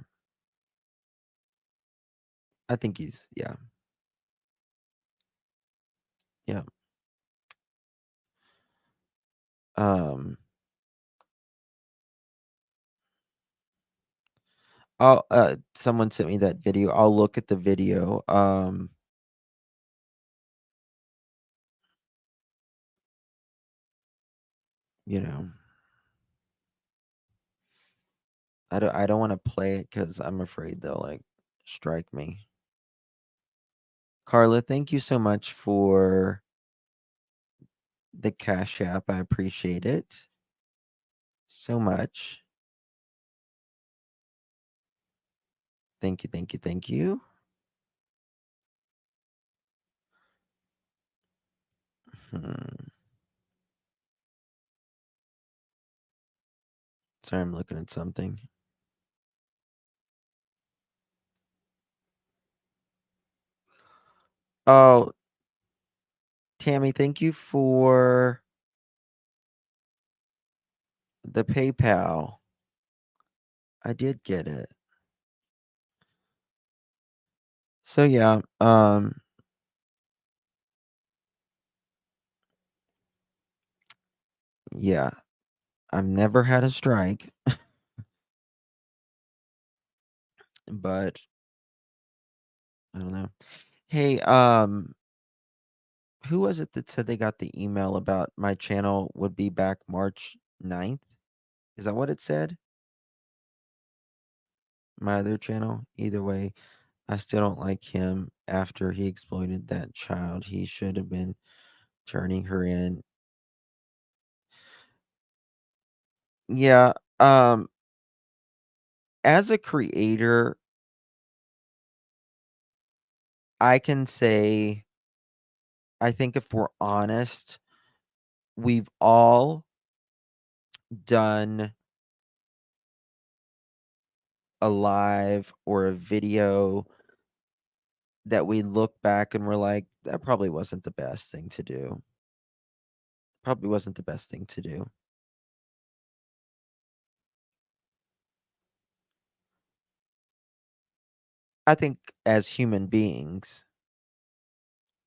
B: I think he's yeah. Yeah. Um someone sent me that video. I'll look at the video. You know, I don't want to play it cuz I'm afraid they'll like strike me. Carla, thank you so much for the Cash App. I appreciate it so much. Thank you, thank you, thank you. Sorry, I'm looking at something. Oh, Tammy, thank you for the PayPal. I did get it. So yeah, yeah, I've never had a strike, but I don't know. Hey, who was it that said they got the email about my channel would be back March 9th? Is that what it said? My other channel? Either way, I still don't like him after he exploited that child. He should have been turning her in. Yeah, as a creator, I can say I think if we're honest, we've all done a live or a video that we look back and we're like, that probably wasn't the best thing to do. Probably wasn't the best thing to do. I think as human beings,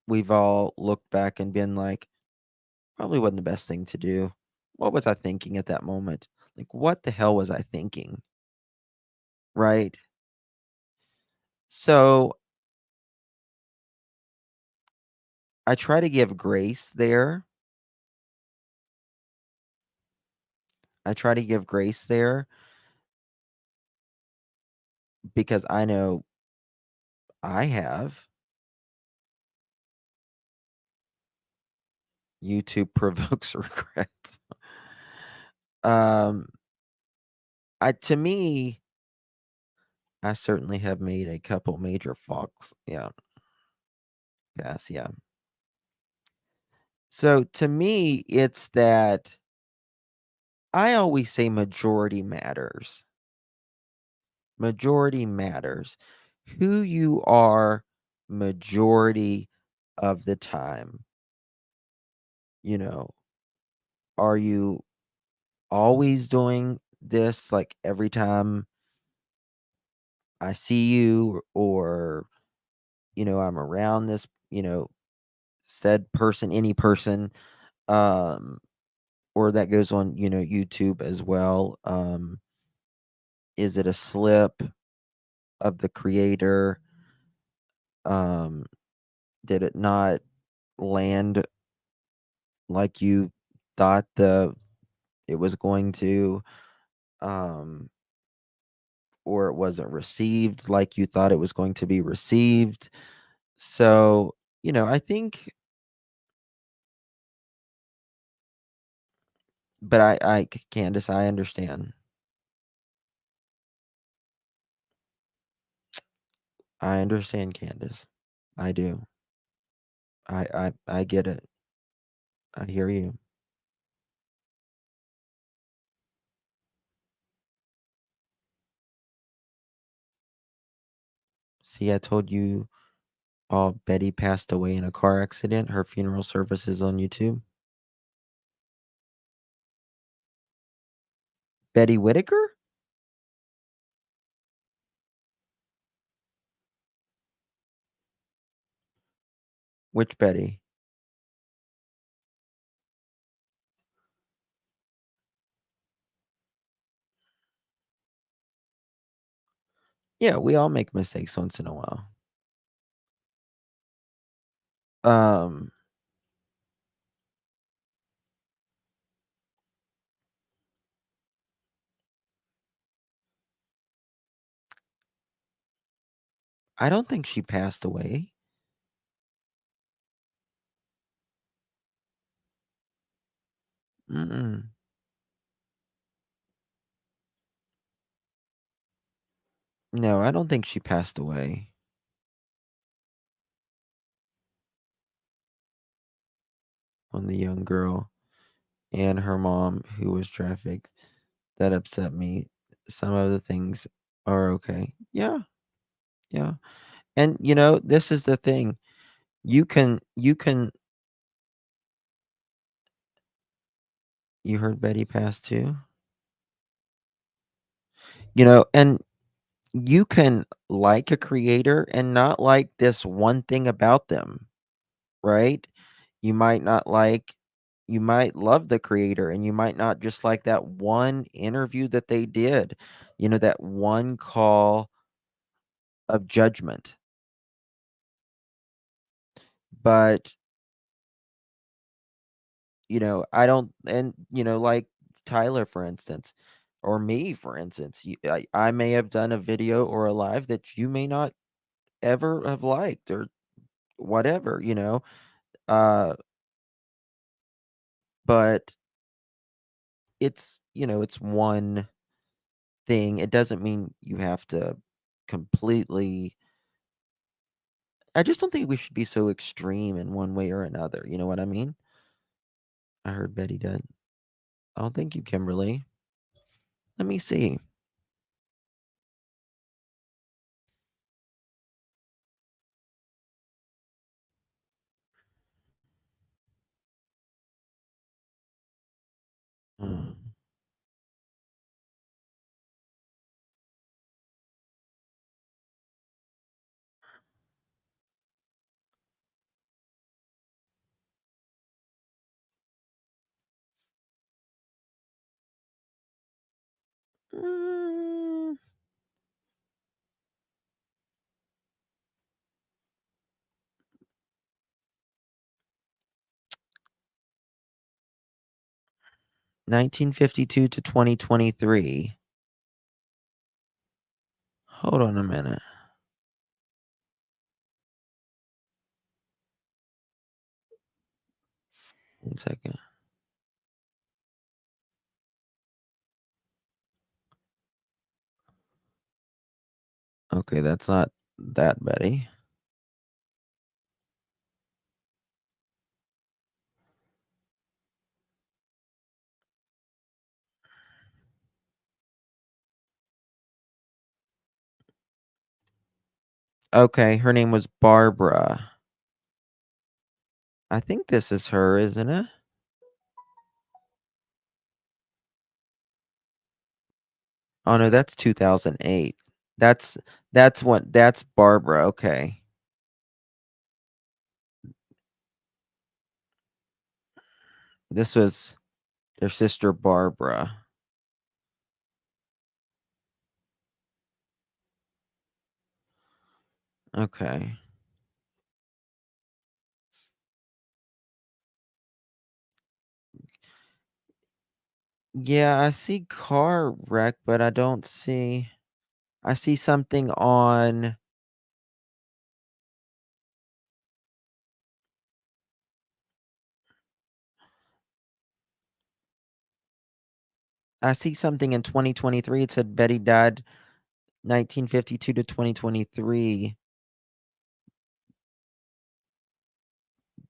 B: we've all looked back and been like, probably wasn't the best thing to do. What was I thinking at that moment? Like, what the hell was I thinking? Right? So I try to give grace there. I try to give grace there because I know I have. YouTube provokes regrets. Um, to me, I certainly have made a couple major fucks. Yeah. Yes, yeah. So to me, it's that I always say majority matters. Majority matters. Who you are majority of the time. You know, are you always doing this like every time I see you or I'm around this said person, any person, or that goes on, YouTube as well. Is it a slip of the creator? Did it not land like you thought it was going to? Or it wasn't received like you thought it was going to be received? So, I think, but Candace, I understand. I understand, Candace. I do. I get it. I hear you. See, I told you all Betty passed away in a car accident. Her funeral service is on YouTube. Betty Whitaker? Which Betty? Yeah, we all make mistakes once in a while. Um, I don't think she passed away. Mm-mm. No, I don't think she passed away. On the young girl and her mom who was trafficked. That upset me. Some of the things are okay. Yeah, yeah. And this is the thing. You heard Betty pass too? And you can like a creator and not like this one thing about them, right? You might not like you might love the creator and you might not just like that one interview that they did, that one call of judgment. But, I don't, and, like Tyler, for instance, or me, for instance, I may have done a video or a live that you may not ever have liked or whatever, uh, but it's one thing. It doesn't mean you have to completely. I just don't think we should be so extreme in one way or another. You know what I mean? I heard Betty did. Oh, thank you, Kimberly. Let me see. Hmm. Mm, 1952 to 2023. Hold on a minute. 1 second. Okay, that's not that Betty. Okay, her name was Barbara. I think this is her, isn't it? Oh no, that's 2008. That's Barbara. Okay. This was their sister Barbara. Okay. Yeah, I see car wreck, but I see something on I see something in 2023. It said Betty died 1952 to 2023,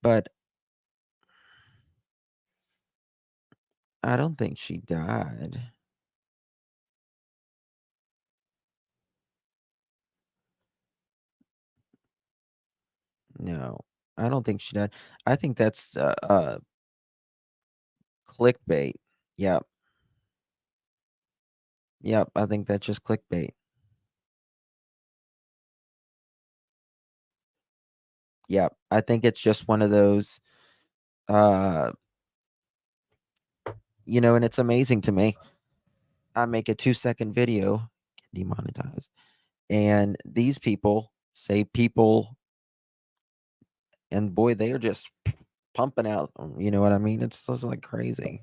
B: but I don't think she died. No, I don't think she died. I think that's clickbait. Yep. Yep. I think that's just clickbait. Yep. I think it's just one of those, uh, and it's amazing to me. I make a 2-second video, get demonetized, and these people say people, and boy, they are just pumping out. You know what I mean? It's just like crazy.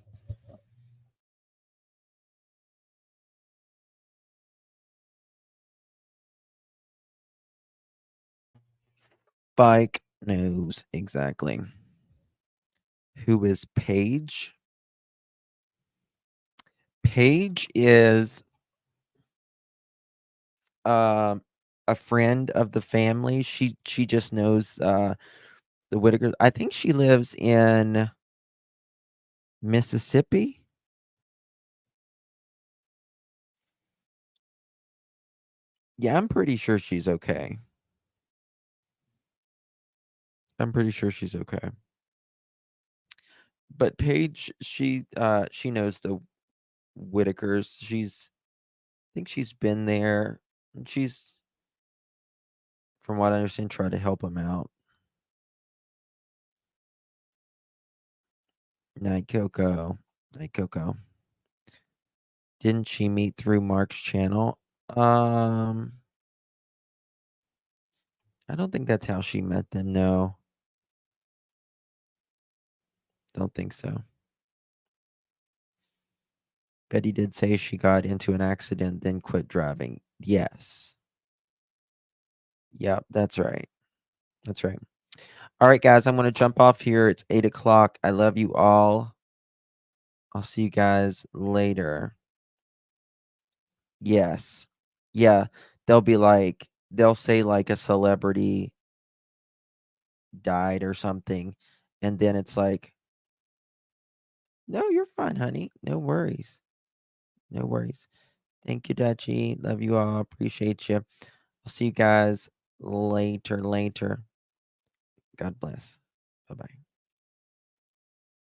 B: Bike knows exactly. Who is Paige? Paige is a friend of the family. She just knows the Whitakers. I think she lives in Mississippi. Yeah, I'm pretty sure she's okay. I'm pretty sure she's okay. But Paige, she knows the Whitakers. I think she's been there. And she's, from what I understand, tried to help them out. Night Coco. Night Coco. Didn't she meet through Mark's channel? I don't think that's how she met them. No, don't think so. Betty did say she got into an accident, then quit driving. Yes. Yep, that's right. That's right. All right, guys, I'm going to jump off here. It's 8 o'clock. I love you all. I'll see you guys later. Yes. Yeah. They'll say like a celebrity died or something. And then it's like, no, you're fine, honey. No worries. No worries. Thank you, Dutchy. Love you all. Appreciate you. I'll see you guys later. God bless. Bye bye.